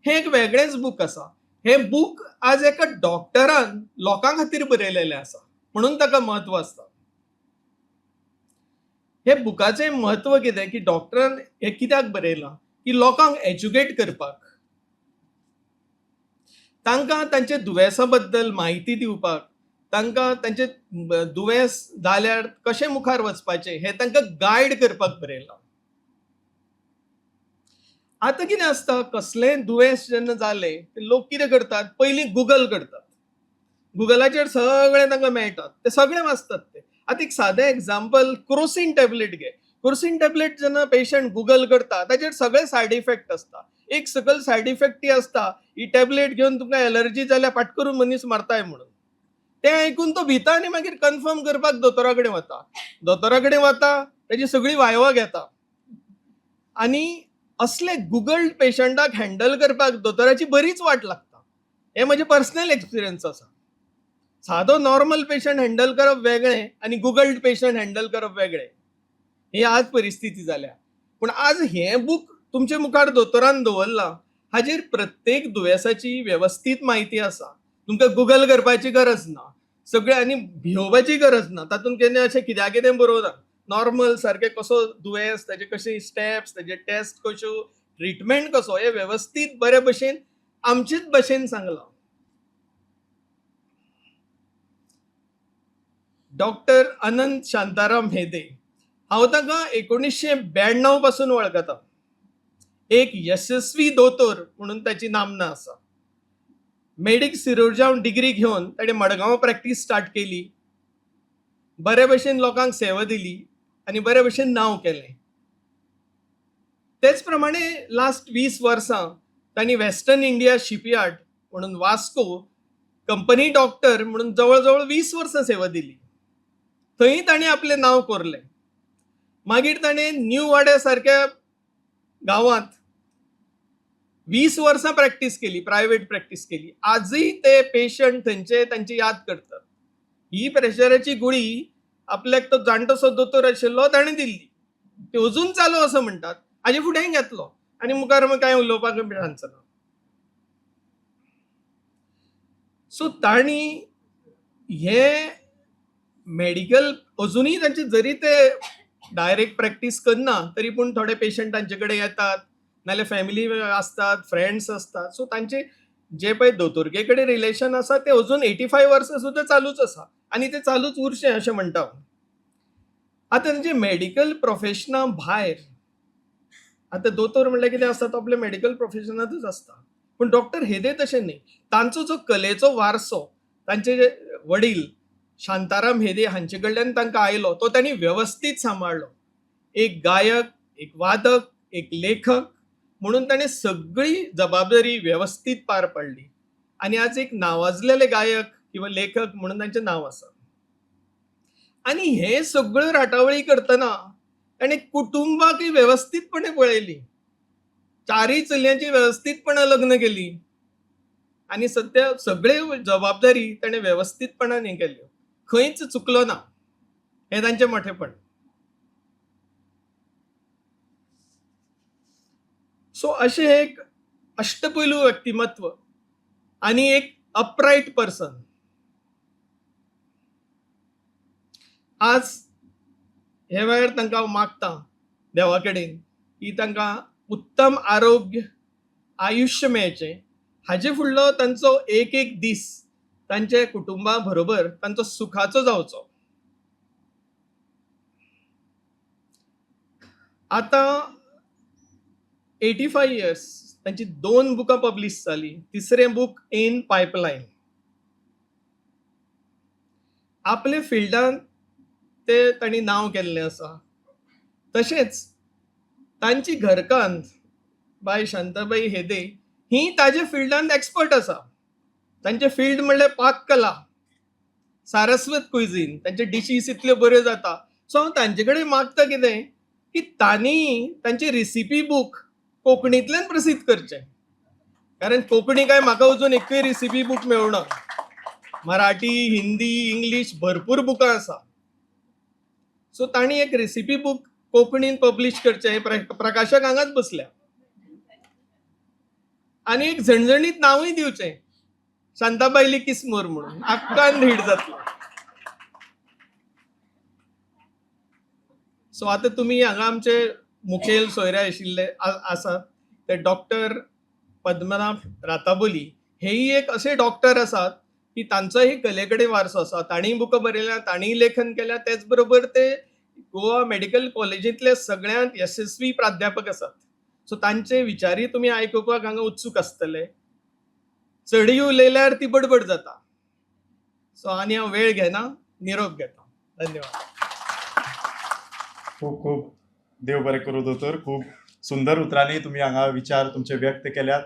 हे एक वेगळेच बूक आसा. हे बूक आज एका डॉक्टरान लोकां खातीर बरयलेलें आसा म्हणून ताका म्हत्व आसता. हे बुकाचें म्हत्व कितें की डॉक्टरान हे कित्याक बरयलां की लोकांक एज्युकेट करपाक, तांकां तांचे दुयेंसा बद्दल म्हायती दिवपाक, तांकां तांचे दुयेंस जाल्यार कशें मुखार वचपाचें हें तांकां गायड करपाक बरयलां. आतां कितें आसता कसलेंय दुयेंस जेन्ना जालें ते लोक कितें करतात पयलीं गुगल करतात. गुगलाचेर सगळें तांकां मेळटा ते सगळें वाचतात ते. आतां एक सादें एग्जांपल क्रोसीन टॅबलेट घे. क्रोसीन टॅबलेट जेन्ना पेशंट गुगल करता ताचेर सगळे सायड इफेक्ट आसता. एक सकल सायड इफेक्ट ती आसता ही टॅबलेट घेवन तुका एलर्जी जाल्यार फाट करून मनीस मरताय म्हणून. तें आयकून तो भिता आनी मागीर कन्फर्म करपाक दोतोरा कडेन वता. दोतोरा कडेन वता ताची सगळी वायवा घेता आनी असले गुगल पेशंटाक हँडल करपाक दोतोराची बरीच वाट लागता. हे म्हजे पर्सनल एक्सपिरियन्स आसा. सादो नॉर्मल पेशंट हँडल करप वेगळें आनी गुगल्ड पेशंट हँडल करप वेगळें. ही आज परिस्थिती जाल्या. पूण आज हें बूक तुमचे मुखार दोतोरान दवरलां हाजेर प्रत्येक दुयेंसाची वेवस्थीत म्हायती आसा. तुमकां गुगल करपाची गरज ना. सगळें आनी भिवपाची गरज ना. तातूंत केन्ना अशें कित्याक कितें बरोवना. नॉर्मल सारकें कसो दुयेंस ताचे कशे स्टेप्स ताचे टेस्ट कश्यो ट्रिटमेंट कसो हे वेवस्थीत बरे भशेन आमचेच भाशेन सांगलां. डॉक्टर अनंत शांताराम हेदे हांव ताका 1992 पासून वळखता. एक यशस्वी दोतोर म्हणून ताची नामना आसा. मेडिक सिरोजांव डिग्री घेवन ताणें मडगांव प्रॅक्टीस स्टार्ट केली. बरे भशेन लोकांक सेवा दिली आनी बरे भशेन नांव केलें. तेच प्रमाणे लास्ट 20 वर्सां तांणी वेस्टर्न इंडिया शिपयार्ड म्हणून वास्को कंपनी डॉक्टर म्हणून जवळ जवळ 20 वर्सां सेवा दिली. थंय ताणें आपलें नांव कोरलें. मागीर ताणें न्यू वाड्या सारक्या गांवांत 20 वर्सां प्रॅक्टीस केली, प्रायवेट प्रॅक्टीस केली. आजूय ते पेशंट थंयचे तांची याद करतात. ही प्रेशराची गुळी आपल्याक तो जाणटोसो दोतोर आशिल्लो ताणें दिल्ली. ती अजून चालू असं म्हणटात. हाजे फुडेंय घेतलो आनी मुखार कांय उलोवपाक सांगचो. सो तांणी हे मेडिकल अजुनूय तांचे जरी ते डायरेक्ट प्रॅक्टीस करना तरी पूण थोडे पेशंट तांचे कडेन येतात नाल्यार फॅमिली असतात, फ्रेंड्स असतात. सो तांचे जे पळय दोतोरके कडेन रिलेशन आसा ते अजून 85 वर्सां सुद्दां चालूच आसा आनी ते चालूच उरचें अशें म्हणटा हांव. आतां तांचे मेडिकल प्रोफेशना भायर आतां दोतोर म्हणल्यार कितें आसता तो आपल्या मेडिकल प्रोफेशनांतूच आसता. पूण डॉक्टर हेदे तशें न्ही. तांचो जो कलेचो वारसो तांचे जे वडील शांताराम हेदे हांचे कडल्यान तांकां आयलो तो तांणी वेवस्थीत सांबाळ्ळो. एक गायक, एक वादक, एक लेखक म्हणून ताणें सगळी जबाबदारी वेवस्थीत पार पाडली आनी आज एक नावाजलेले गायक किंवा लेखक म्हणून तांचें नांव आसा. आनी हे सगळ्यो राटावळी करतना ताणें कुटुंबाकय वेवस्थीतपणे पळयली. 4 चलयांची वेवस्थीतपणान लग्न केली आनी सद्या सगळ्यो जबाबदारी ताणें वेवस्थीतपणान हे केल्यो. खंयच चुकलो ना. हें तांचें मोठेपण. सो अशें एक अष्टपैलू व्यक्तिमत्व आनी एक अपरायट पर्सन आज हे वेळार तांकां हांव मागतां देवा कडेन की तांकां उत्तम आरोग्य आयुश्य मेळचें. हाजे फुडलो तांचो एक एक दीस तांचे कुटुंबा बरोबर तांचो सुखाचो जावचो. आतां 85 इयर्स तांची 2 बुकां पब्लीश जाली. तिसरें बूक इन पायपलायन. आपले फिल्डान ते तांणी नांव केल्लें आसा. तशेंच तांची घरकान्न बाय शांताबाई हेदे ही ताजे फिल्डान एक्सपर्ट आसा. तांचे फिल्ड म्हणल्यार पाककला, सारस्वत कुयझीन, तांचे डिशीस इतल्यो बऱ्यो जाता. सो हांव तांचे कडेन मागता कितें की तांणी तांचे रेसिपी बूक कोंकणींतल्यान प्रसिद्ध करचे. कारण कोंकणी काय म्हाका अजून एकूय रेसिपी बूक मेळुना. मराठी, हिंदी, इंग्लीश भरपूर बुकां आसा. सो तांणी एक रेसिपी बूक कोंकणीन पब्लीश करचें. हे प्रकाशक हांगाच बसल्या. आनी एक झणझणीत नांवूय दिवचें, शांताबायली किसमूर म्हणून. आख्खान हिट जातलो. सो आतां तुमी हांगा आमचे मुखेल सोयरे आशिल्ले आसात ते डॉक्टर पद्मनाभ राताबोली. हेही एक असे डॉक्टर आसात की तांचोही कले कडेन वारसो आसा. तांणीय बुकां बरयल्या, तांणीय लेखन केल्या. तेच बरोबर ते गोवा मेडिकल कॉलेजींतले सगळ्यांत यशस्वी प्राध्यापक आसात. सो तांचे विचारय तुमी आयकुपाक हांगा उत्सूक आसतले. चडय उलयल्यार ती बडबड जाता. सो आनी हांव वेळ घेना, निरोप घेता. धन्यवाद. खूप खूप देव बरें करूं दोतोर. खूप सुंदर उतरांनी तुम्ही हांगा विचार तुमचे व्यक्त केल्यात.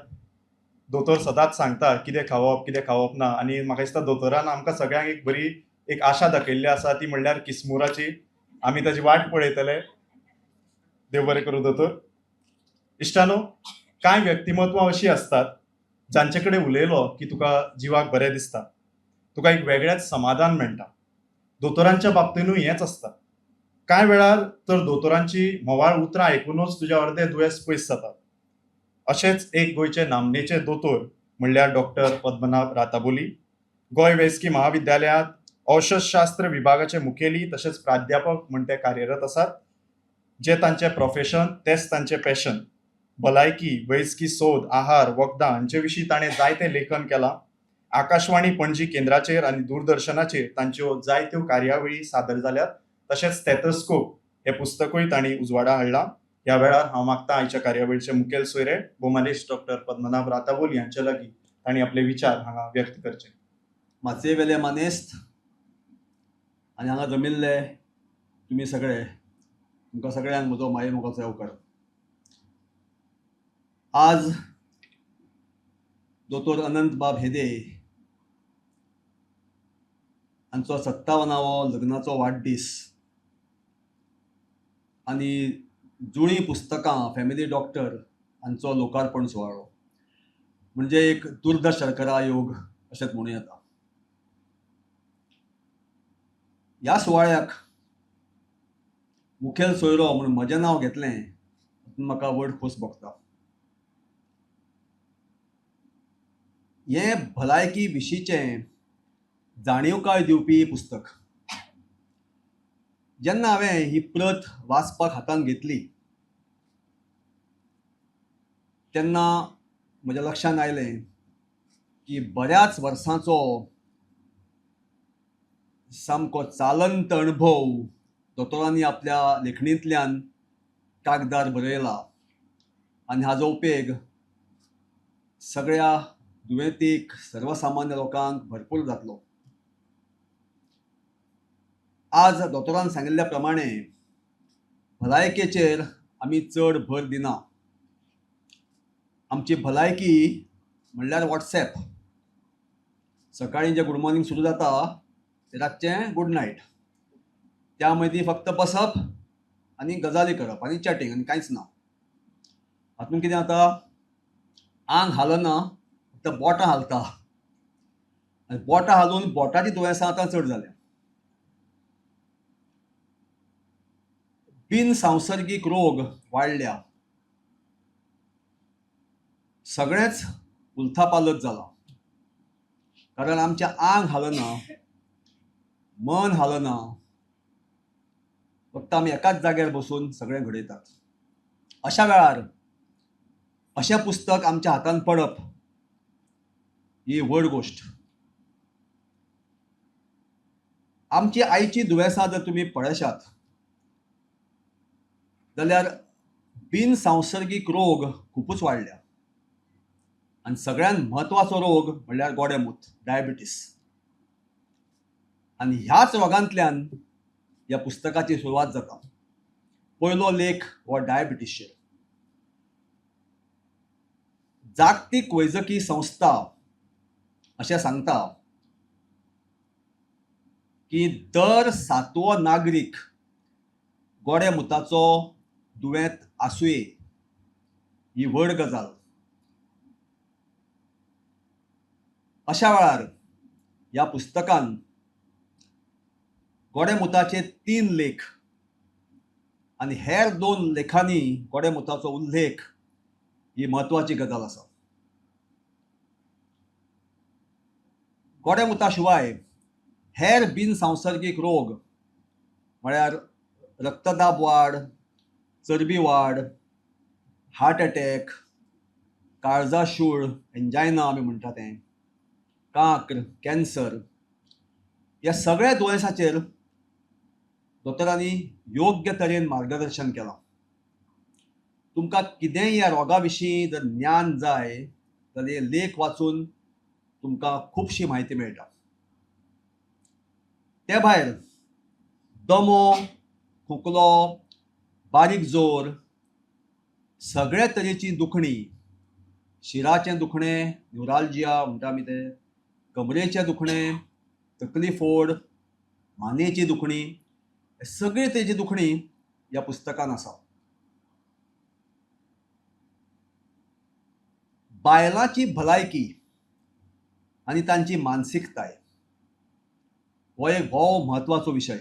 दोतोर सदांच सांगता कितें खावप ना. आनी म्हाका दिसता दोतोरान आमकां सगळ्यांक एक बरी एक आशा दाखयल्ली आसा, ती म्हणल्यार किसमुराची. आमी ताची वाट पळयतले. देव बरें करूं दोतोर. इश्टानो, कांय व्यक्तिमत्वां अशीं असतात जांचे कडेन उलयलो की तुका जिवाक बरें दिसता, तुका एक वेगळेंच समाधान मेळटा. दोतोरांच्या बाबतींतूय हेंच आसता. कांय वेळार तर दोतोरांची मोवाळ उतरां आयकूनच तुजें अर्दें दुयेंस पयस जाता. अशेंच एक गोंयचे नामनेचे दोतोर म्हणल्यार डॉक्टर पद्मनाभ राताबोली. गोंय वैजकी महाविद्यालयांत औषधशास्त्र विभागाचे मुखेली तशेंच प्राध्यापक म्हूण ते कार्यरत आसात. जे तांचें प्रोफेशन तेच तांचें पॅशन. भलायकी, वैजकी सोद, आहार, वखदां हांचे विशीं ताणें जायतें लेखन केलां. आकाशवाणी पणजी केंद्राचेर आनी दूरदर्शनाचेर तांच्यो जायत्यो कार्यावळी सादर जाल्यात. तशेंच स्टेथोस्कोप हें पुस्तकूय तांणी उजवाडा हाडलां. ह्या वेळार हांव मागता आयच्या कार्यावळीचे मुखेल सोयरे भोमालेश डॉक्टर पद्मनाभ राताबोली हांचे लागीं तांणी आपले विचार हांगा व्यक्त करचे. माचयेवेले मानेस्त आनी हांगा जमिल्ले तुमी सगळे, तुमकां सगळ्यांक म्हजो माये मोगाचो येवकार. आज दोतोर अनंत बाब हेदे हांचो 57वो लग्नाचो वाडदीस आनी जुळीं पुस्तकां फॅमिली डॉक्टर हांचो लोकार्पण सुवाळो म्हणजे एक दुर्दर्श शर्करा योग अशेंच म्हणूं येता. ह्या सुवाळ्याक मुखेल सोयरो म्हणून म्हजें नांव घेतलें हातूंत म्हाका व्हड खोस भोगता. हें भलायकी विशींचें जाणीवकाय दिवपी पुस्तक. जेन्ना हांवें ही प्रत वाचपाक हातांत घेतली तेन्ना म्हज्या लक्षांत आयलें की बऱ्याच वर्सांचो सामको चालंत अणभव दोतोरांनी आपल्या लेखणींतल्यान कागदार बरयला आनी हाजो उपेग सगळ्या दुयेंतीक सर्वसामान्य लोकांक भरपूर जातलो. आज दोतोरान सांगिल्ल्या प्रमाणे भलायकेचेर आमी चड भर दिना. आमची भलायकी म्हणल्यार वॉट्सॅप. सकाळीं जें गुड मॉर्निंग सुरू जाता ते रातचें गुड नायट. त्या मदीं फक्त बसप आनी गजाली करप आनी चॅटींग आनी कांयच ना. हातूंत कितें जाता, आंग हालना, फक्त बोटां हालता. आनी बोटां हालून बोटाची दुयेंसां आतां चड जाल्या. बिन सांसर्गीक रोग वाडल्या. सगळेंच उलथापालत जालां. कारण आमचें आंग हालना, मन हालना, फक्त आमी एकाच जाग्यार बसून सगळें घडयतात. अशा वेळार अशें पुस्तक आमच्या हातांत पडप ही व्हड गोश्ट. आमची आयची दुयेंसां जर तुमी पळयशात जाल्यार बिन सांसर्गीक रोग खूपच वाडल्या. आनी सगळ्यांत म्हत्वाचो रोग म्हणल्यार गोडेंमूत, डायबिटीस. आनी ह्याच रोगांतल्यान ह्या पुस्तकाची सुरवात जाता. पयलो लेख हो डायबिटीसचेर. जागतीक वैजकी संस्था अशें सांगता की दर 7वो नागरीक गोडेमुताचो दुयेंत आसुये ही व्हड गजाल. अशा वेळार ह्या पुस्तकान गोडेमुताचे 3 लेख आनी हेर 2 लेखांनी गोडेमुताचो उल्लेख ही म्हत्वाची गजाल आसा. गोडेमुता शिवाय हेर बिनसंसर्गीक रोग म्हळ्यार रक्तदाब वाड, चरबी वाड, हार्ट अटॅक, काळजा शूळ, एंजायना आमी म्हणटा तें, कांक्र, कॅन्सर ह्या सगळ्या दुयेंसांचेर दोतोरांनी योग्य तरेन मार्गदर्शन केलां. तुमकां कितेंय ह्या रोगा विशीं जर ज्ञान जाय जाल्यार हे लेख वाचून तुमकां खुबशी म्हायती मेळटा. ते भायर दमो, खोंकलो, बारीक जोर, सगळे तरेची दुखणी, शिराचें दुखणें, न्युरालजिया म्हणटा आमी तें, कमरेचें दुखणें, तकली फोड, मानेची दुखणी, सगळे तरेची दुखणी ह्या पुस्तकान आसा. बायलांची भलायकी आनी तांची मानसिकताय हो एक म्हत्वाचो विशय.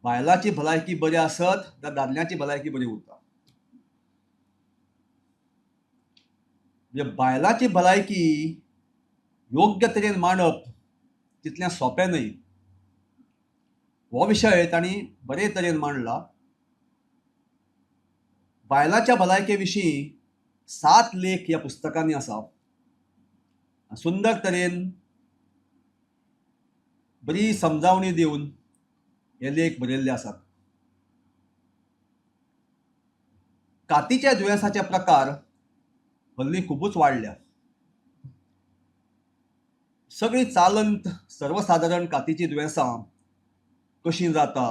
बायलांची भलायकी बरी आसत जाल्यार दादल्यांची भलायकी बरी उरता. म्हणजे बायलांची भलायकी योग्य तरेन मांडप तितलें सोंपें न्हय. हो विशय तांणी बरे तरेन मांडला. बायलांच्या भलायके विशीं 7 लेख ह्या पुस्तकांनी आसा. सुंदर तरेन बरी समजावणी दिवन हे लेख बरयल्ले आसात. कातीच्या दुयेंसाचे प्रकार हल्ली खूबच वाडल्या. सगळी चालंत सर्वसाधारण कातीची दुयेंसां कशीं जाता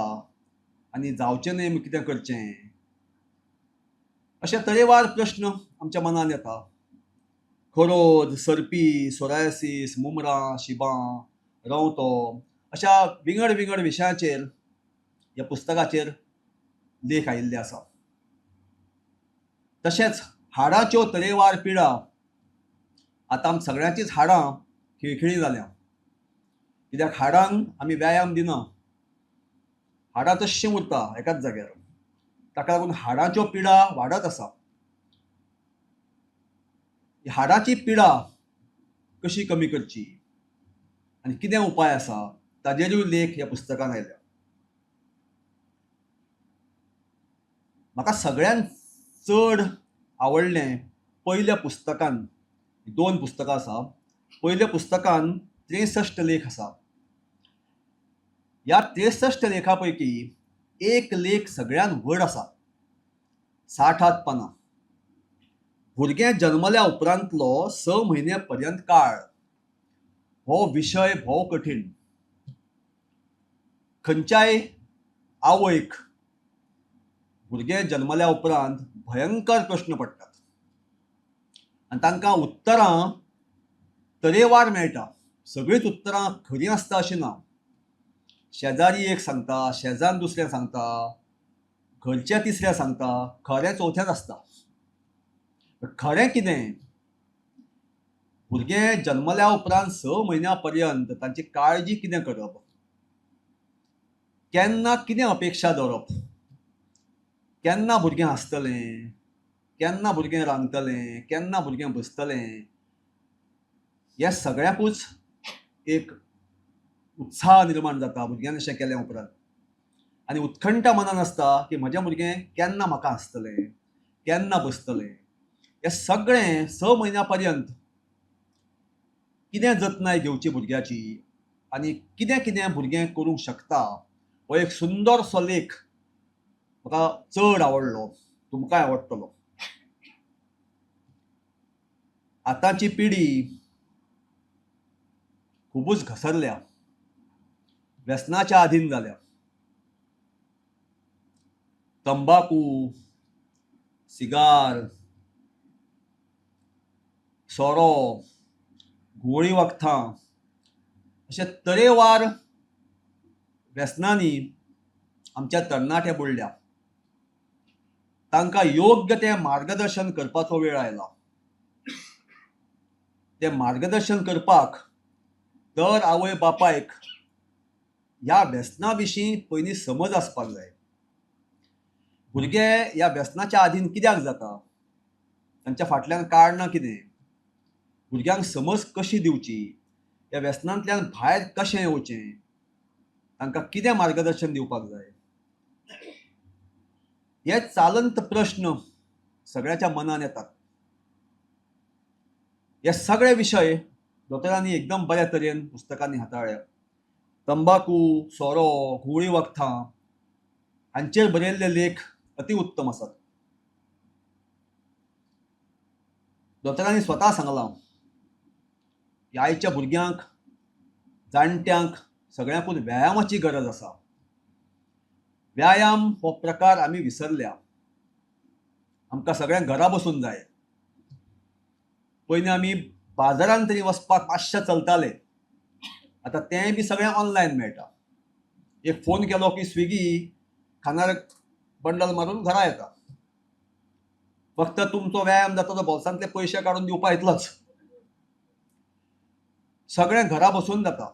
आनी जावचें न्हय म्हूण कितें करचें अशे तरेवार प्रश्न आमच्या मनान येता. खरोज, सर्पी, सोरायसीस, मुमरां, शिबां, रवतो अशा विंगड विंगड विशयांचेर ह्या पुस्तकाचेर लेख आयिल्ले आसा. तशेंच हाडाच्यो तरेवार पिडा. आतां सगळ्यांचीच हाडां खिळखिळी जाल्या. कित्याक हाडांक आमी व्यायाम दिना. हाडां तश्शीं उरता एकाच जाग्यार. ताका लागून हाडांच्यो पिडा वाडत आसा. हाडाची पिडा कशी कमी करची आनी कितें उपाय आसा ताजेरूय लेख ह्या पुस्तकान आयल्या. म्हाका सगळ्यांत चड आवडलें पयल्या पुस्तकान 2 पुस्तकां आसा. पयल्या पुस्तकान 63 लेख आसा. ह्या 63 लेखा पैकी एक लेख सगळ्यांत व्हड आसा. 60 पानां. भुरगें जल्मल्या उपरांतलो 6 म्हयने पर्यंत काळ हो विशय भोव कठीण. खंयच्याय आवयक भुरगें जल्मल्या उपरांत भयंकर प्रश्न पडटात आनी तांकां उत्तरां तरेवार मेळटा. सगळींच उत्तरां खरीं आसता अशीं ना. शेजारी एक सांगता, शेजान दुसरें सांगता, घरचे तिसरें सांगता, खरें चवथेंच आसता. खरें कितें? भुरगें जल्मल्या उपरांत 6 म्हयन्यां पर्यंत तांची काळजी कितें करप, केन्ना कितें अपेक्षा दवरप, केन्ना भुरगें हांसतलें, केन्ना भुरगें रांदतलें, केन्ना भुरगें बसतलें, ह्या सगळ्याकूच एक उत्साह निर्माण जाता भुरग्यान अशें केलें उपरांत. आनी उत्खंठा मनान आसता की म्हजें भुरगें केन्ना म्हाका हांसतलें, केन्ना बसतलें. हें सगळें 6 म्हयन्यां पर्यंत कितें जतनाय घेवची भुरग्याची आनी कितें कितें भुरगें करूंक शकता हो एक सुंदरसो लेख म्हाका चड आवडलो. तुमकांय आवडटलो. आतांची पिढी खूबच घसरल्या. व्यसनाच्या अधीन जाल्या. तंबाखू, सिगार, सोरो, घुवळी वखदां अशे तरेवार व्यसनांनी आमच्या तरणाटे बुडल्या. तांकां योग्य तें मार्गदर्शन करपाचो वेळ आयला. तें मार्गदर्शन करपाक दर आवय बापायक ह्या व्यसना विशीं पयलीं समज आसपाक जाय. भुरगे ह्या व्यसनाच्या अधीन कित्याक जाता, तांच्या फाटल्यान कारणां कितें, भुरग्यांक समज कशी दिवची, ह्या व्यसनांतल्यान भायर कशें येवचें, तांकां कितें मार्गदर्शन दिवपाक जाय, हे चालंत प्रश्न सगळ्याच्या मनान येतात. हे सगळे विशय दोतोरांनी एकदम बऱ्या तरेन पुस्तकांनी हाताळ्या. तंबाखू, सोरो, घुवळी वखदां हांचेर बरयल्ले लेख अतिउत्तम आसात. दोतोरांनी स्वता सांगलां की आयच्या भुरग्यांक, जाणट्यांक सगळ्यांकूच व्यायामाची गरज आसा. व्यायाम हो प्रकार आमी विसरल्या. आमकां सगळ्यांक घरा बसून जाय. पयलीं आमी बाजारांत तरी वचपाक मातशें चलताले. आतां तेंय बी सगळें ऑनलायन मेळटा. एक फोन केलो की स्विगी खानार बंडल मारून घरा येता. फक्त तुमचो व्यायाम जाता तो बोल्सांतले पयशे काडून दिवपा इतलोच. सगळें घरा बसून जाता.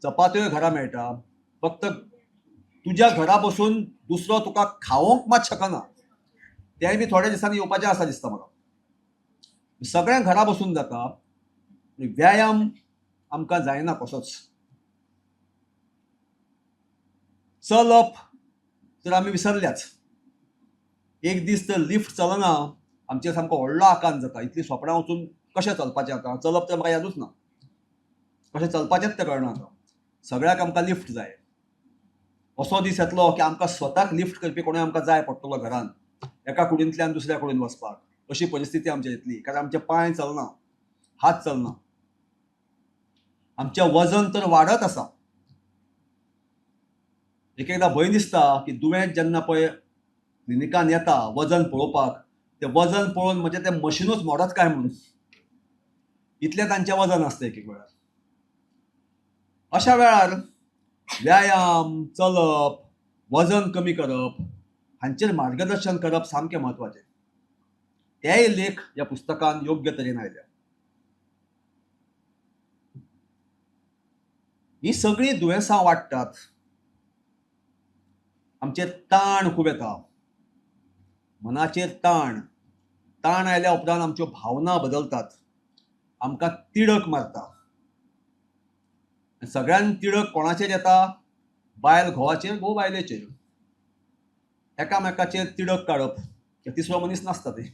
चपात्योय घरा मेळटा. फक्त तुज्या घरा बसून दुसरो तुका खावोंक मात शकना. तेंय बी थोड्या दिसांनी येवपाचें आसा दिसता म्हाका. सगळें घरा बसून जाता. व्यायाम आमकां जायना कसोच. चलप तर आमी विसरल्याच. एक दीस तर लिफ्ट चलना आमचेर सामको व्हडलो आकांत जाता. इतली सोपणां वचून कशें चलपाचें आतां, चलप तर म्हाका यादूच ना. कशें चलपाचेंच तें कळना आतां. सगळ्याक आमकां लिफ्ट जाय. असो दीस येतलो की आमकां स्वताक लिफ्ट करपी कोणूय आमकां जाय पडटलो घरान, एका कुडींतल्यान दुसऱ्या कुडीन वचपाक. अशी परिस्थिती आमची येतली. कारण आमचे पांय चलना, हात चलना. आमचें वजन तर वाडत आसा. एक एकदां भंय दिसता की दुयेंत जेन्ना पळय क्लिनिकान येता वजन पळोवपाक, तें वजन पळोवन म्हणजे तें मशिनूच मोडत काय म्हणून. इतलें तांचें वजन आसता एक एक वेळार. अशा वेळार व्यायाम, चलप, वजन कमी करप हांचेर मार्गदर्शन करप सामकें म्हत्वाचें. तेय लेख ह्या पुस्तकान योग्य तरेन आयल्या. ही सगळीं दुयेंसां वाडटात. आमचेर ताण खूब येता. मनाचेर ताण. ताण आयल्या उपरांत आमच्यो भावना बदलतात. आमकां तिडक मारता. सगळ्यान तिडक कोणाचेर येता? बायल घोवाचेर, घोव बायलेचेर. एकामेकाचेर तिडक काडप. तिसरो मनीस नासता थंय.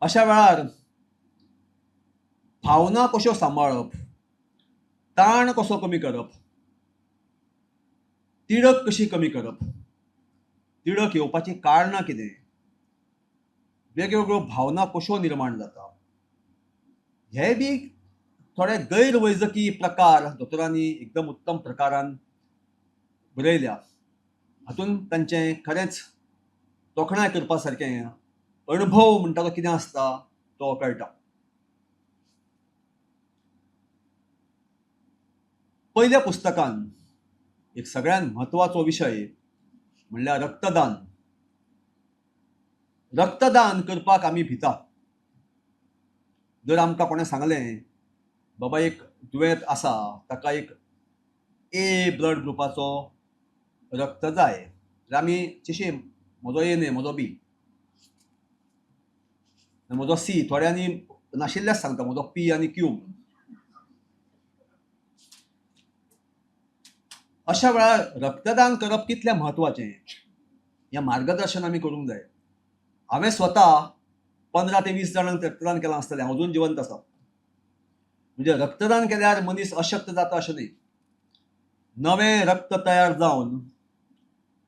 अशा वेळार भावना कश्यो सांबाळप, ताण कसो कमी करप, तिडक कशी कमी करप, तिडक येवपाची कारणां कितें, वेगवेगळ्यो भावना कश्यो निर्माण जाता, हे बी थोडे गैरवैजकी प्रकार दोतोरांनी एकदम उत्तम प्रकारान बरयल्या. हातून तांचें खरेंच तोखणाय करपा सारकें अणभव म्हणटा तो कितें आसता तो कळटा. पयल्या पुस्तकान एक सगळ्यात म्हत्वाचो विशय म्हणल्यार रक्तदान. रक्तदान करपाक आमी भिता. जर आमकां कोणें सांगलें बाबा एक दुयेंत आसा, ताका एक ए ब्लड ग्रुपाचो रक्त जाय, जाल्यार आमी चिशी म्हजो ए न्हय, म्हजो बी, म्हजो सी, थोड्यांनी नाशिल्लेच सांगता म्हजो पी आनी क्यू. अशा वेळार रक्तदान करप कितलें म्हत्वाचें हें मार्गदर्शन आमी करूंक जाय. हांवें स्वता 15 ते 20 जाणांक रक्तदान केलां आसतलें. हांव अजून जिवंत आसा. म्हणजे रक्तदान केल्यार मनीस अशक्त जाता अशें न्हय. नवें रक्त तयार जावन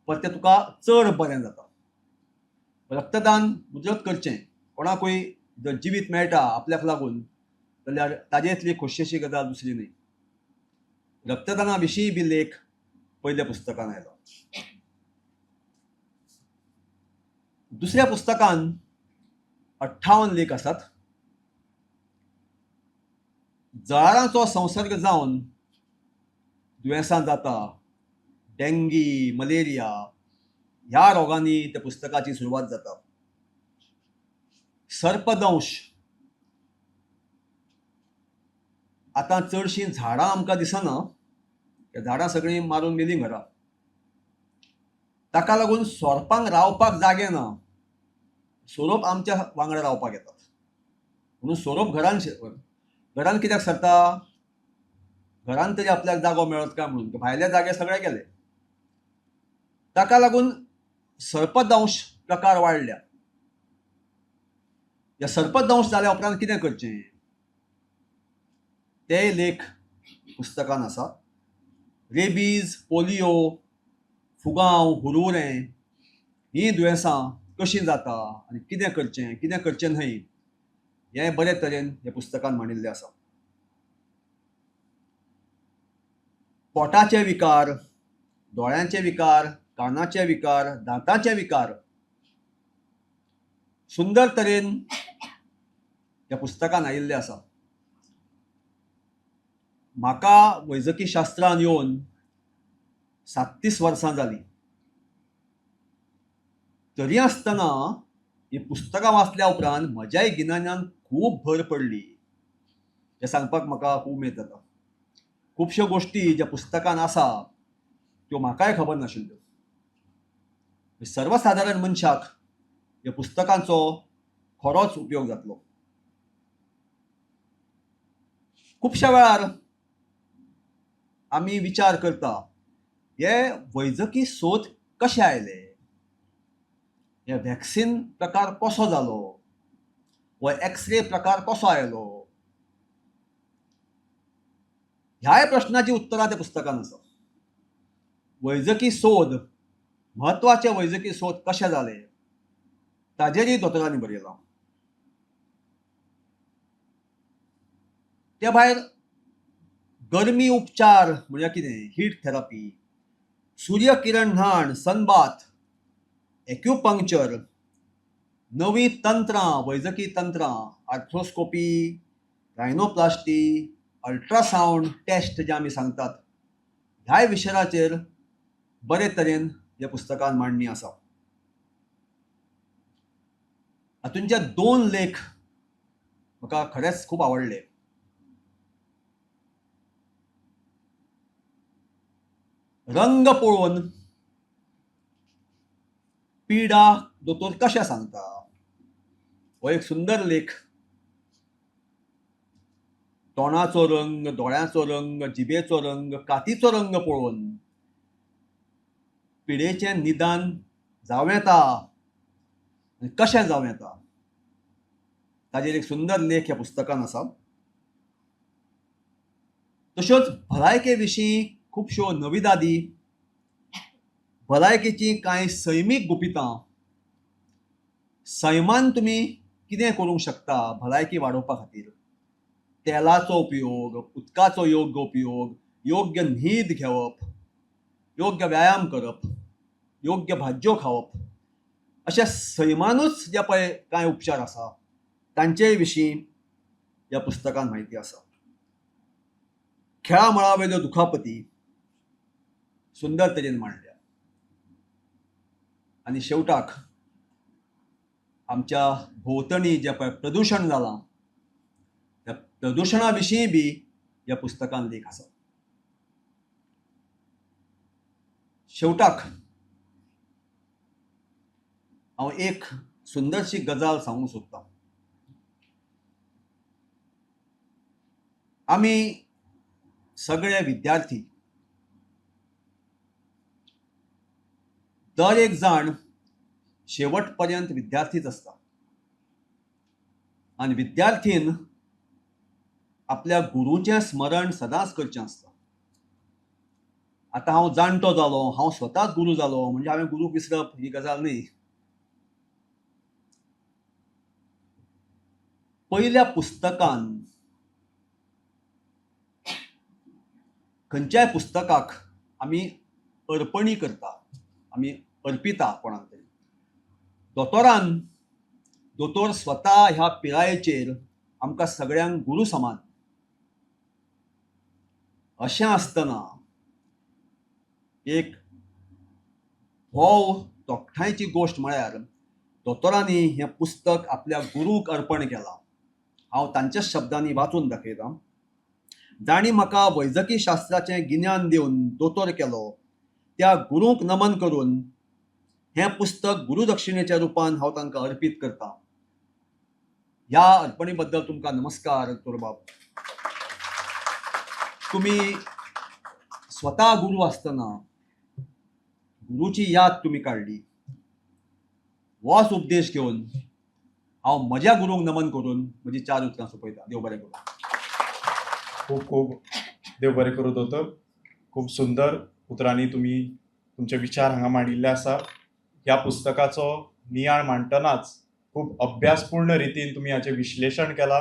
परतें तुका चड बरें जाता. रक्तदान मुजरत करचें. कोणाकूय जर जिवीत मेळटा आपल्याक लागून जाल्यार ताजे इतली खोशयेची गजाल दुसरी न्हय. रक्तदाना विशीं बी लेख पयल्या पुस्तकान आयलो. दुसऱ्या पुस्तकान 58 लेख आसात. जळारांचो संसर्ग जावन दुयेंसां जाता, डेंगी, मलेरिया ह्या रोगांनी त्या पुस्तकाची सुरवात जाता. सर्पदंश, आतां चडशीं झाडां आमकां दिसना, त्या झाडां सगळीं मारून मेलीं घरा. ताका लागून सोरपांक रावपाक जागे ना. सोरोप आमच्या वांगडा रावपाक येतात. म्हणून सोरोप घरान कित्याक सरता? घरान तरी आपल्याक जागो मेळत काय म्हणून. भायले जागे सगळे गेले. ताका लागून सर्पदंश प्रकार वाडल्या. ह्या सर्पदंश जाल्या उपरांत कितें करचें ते लेख पुस्तकान आसा. रेबीज, पोलियो, फुगांव, हुरहुरें हीं दुयेंसां कशीं जाता आनी कितें करचें न्हय हें बरे तरेन ह्या पुस्तकान मांडिल्लें आसा. पोटाचे विकार, दोळ्यांचे विकार, कानाचे विकार, दांताचे विकार सुंदर तरेन ह्या पुस्तकान आयिल्ले आसा. म्हाका वैजकी शास्त्रान येवन 37 वर्सां जालीं. तरी आसतना ही पुस्तकां वाचल्या उपरांत म्हज्याय गिन्यानान खूब भर पडली हें सांगपाक म्हाका खूब उमेद जाता. खुबश्यो गोश्टी ज्या पुस्तकान आसा त्यो म्हाकाय खबर नाशिल्ल्यो. सर्वसाधारण मनशाक ह्या पुस्तकांचो खरोच उपयोग जातलो. खुबश्या वेळार आमी विचार करता हे वैजकी सोद कशे आयले, हे वॅक्सीन प्रकार कसो जालो, वो एक्सरे प्रकार कसो आयलो. ह्याय प्रश्नाची उत्तरां त्या पुस्तकान आसा. वैजकी सोद, म्हत्वाचे वैजकी सोद कशे जाले ताजेरय दोतोरांनी बरयलां. त्या भायर गरमी उपचार म्हणजे कितें, हीट थेरपी, सूर्यकिरण न्हाण, सनबाथ, एक्युपंक्चर, नवी तंत्रां, वैजकी तंत्रां, आर्थ्रोस्कोपी, रायनोप्लास्टी, अल्ट्रासावंड टेस्ट जे आमी सांगतात, ह्याय विशयाचेर बरे तरेन ह्या पुस्तकान मांडणी आसा. हातूंचे 2 लेख म्हाका खरेंच खूब आवडले. रंग पळोवन पिडा दोतोर कशें सांगता हो एक सुंदर लेख. तोंडाचो रंग, दोळ्याचो रंग, जिबेचो रंग, कातीचो रंग पळोवन पिडेचें निदान जावं येता आनी कशें जावं येता ताजेर एक सुंदर लेख ह्या पुस्तकान आसा. तश्योच भलायके विशीं खुबश्यो नविदादी, भलायकेची कांय सैमीक गुपितां, सैमान तुमी कितें करूंक शकता भलायकी वाडोवपा खातीर. तेलाचो उपयोग, उदकाचो योग्य उपयोग, योग्य न्हीद घेवप, योग्य व्यायाम करप, योग्य भाज्यो खावप, अशे सैमानूच जे पळय कांय उपचार आसा तांचे विशीं ह्या पुस्तकान म्हायती आसा. खेळा मळा वयल्यो दुखापती सुंदर तरेन मांडल्या. आनी शेवटाक आमच्या भोंवतणी जें पळय प्रदुशण जालां त्या प्रदुशणा विशीं बी ह्या पुस्तकान लेख आसा. शेवटाक हांव एक सुंदरशी गजाल सांगूंक सोदतां. आमी सगळे विद्यार्थी दर एक जाण शेवट पर्यंत विद्यार्थीच आसता आनी विद्यार्थीन आपल्या गुरूचें स्मरण सदांच करचें आसता. आतां हांव जाणटो जालो, हांव स्वताच गुरू जालो म्हणजे हांवें गुरूक विसरप ही गजाल न्ही. पयल्या पुस्तकान खंयच्याय पुस्तकाक आमी अर्पणी करता, आमी अर्पिता कोणाक तरी. दोतोर स्वता ह्या पिरायेचेर आमकां सगळ्यांक गुरू समान. अशें आसतना एक तोखणायची गोश्ट म्हळ्यार दोतोरांनी हें पुस्तक आपल्या गुरूक अर्पण केलां. हांव तांच्याच शब्दांनी वाचून दाखयतां. जाणी म्हाका वैजकी शास्त्राचें गिन्यान दिवन दोतोर केलो, त्या गुरूंक नमन करून हें पुस्तक गुरुदक्षिणेच्या रुपान हांव तांकां अर्पीत करतां. ह्या अर्पणी बद्दल तुमकां नमस्कार दोतोर बाब. तुमी स्वता गुरू आसतना गुरूची याद तुमी काडली. होच उपदेश घेवन हांव म्हज्या गुरूंक नमन करून म्हजी 4 उतरां सोंपयतां. देव बरें करूं. खूप खूप देव बरें करूं दोतोर. खूप सुंदर उतरांनी तुमी तुमचे विचार हांगा मांडिल्ले आसा. ह्या पुस्तकाचो नियाळ मांडटनाच खूप अभ्यासपूर्ण रितीन तुमी हाचें विश्लेशण केलां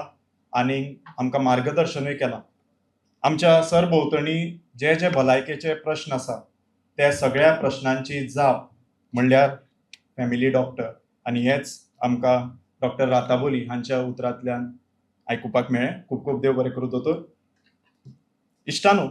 आनी आमकां मार्गदर्शनूय केलां. आमच्या सरभोंवतणी जे जे भलायकेचे प्रश्न आसा त्या सगळ्या प्रश्नांची जाप म्हणल्यार फॅमिली डॉक्टर, आनी हेच आमकां डॉक्टर राताबोली हांच्या उतरांतल्यान आयकुपाक मेळ्ळें. खूप खूप देव बरें करूं दोतोर. इश्टानो,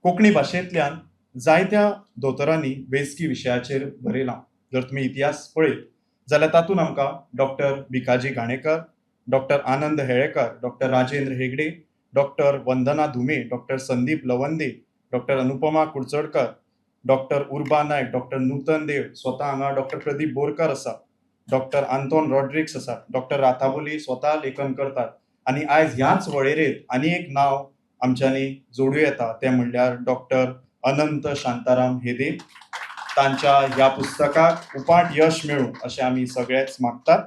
कोंकणी भाशेंतल्यान जायत्या दोतोरांनी वेंचकी विशयाचेर बरयलां. जर तुमी इतिहास पळयत जाल्यार तातूंत आमकां doctor Bhikaji Ghanekar, doctor Anand Helekar, doctor Rajendra Hegde, doctor Vandana Dhume, doctor Sandeep Lavande, doctor Anupama Kudchadkar, doctor Urba Naik, doctor नूतन देव, स्वता हांगा डॉक्टर प्रदीप बोरकार आसा, डॉक्टर आंतोन रॉड्रिक्स आसा, डॉक्टर राताबोली स्वता लेखन करतात. आनी आयज ह्याच वळेरेंत आनी एक नांव आमच्यांनी जोडूं येता, तें म्हणल्यार डॉक्टर अनंत शांताराम हेदे. तांच्या ह्या पुस्तकाक उपाट यश मेळूं अशें आमी सगळेच मागतात.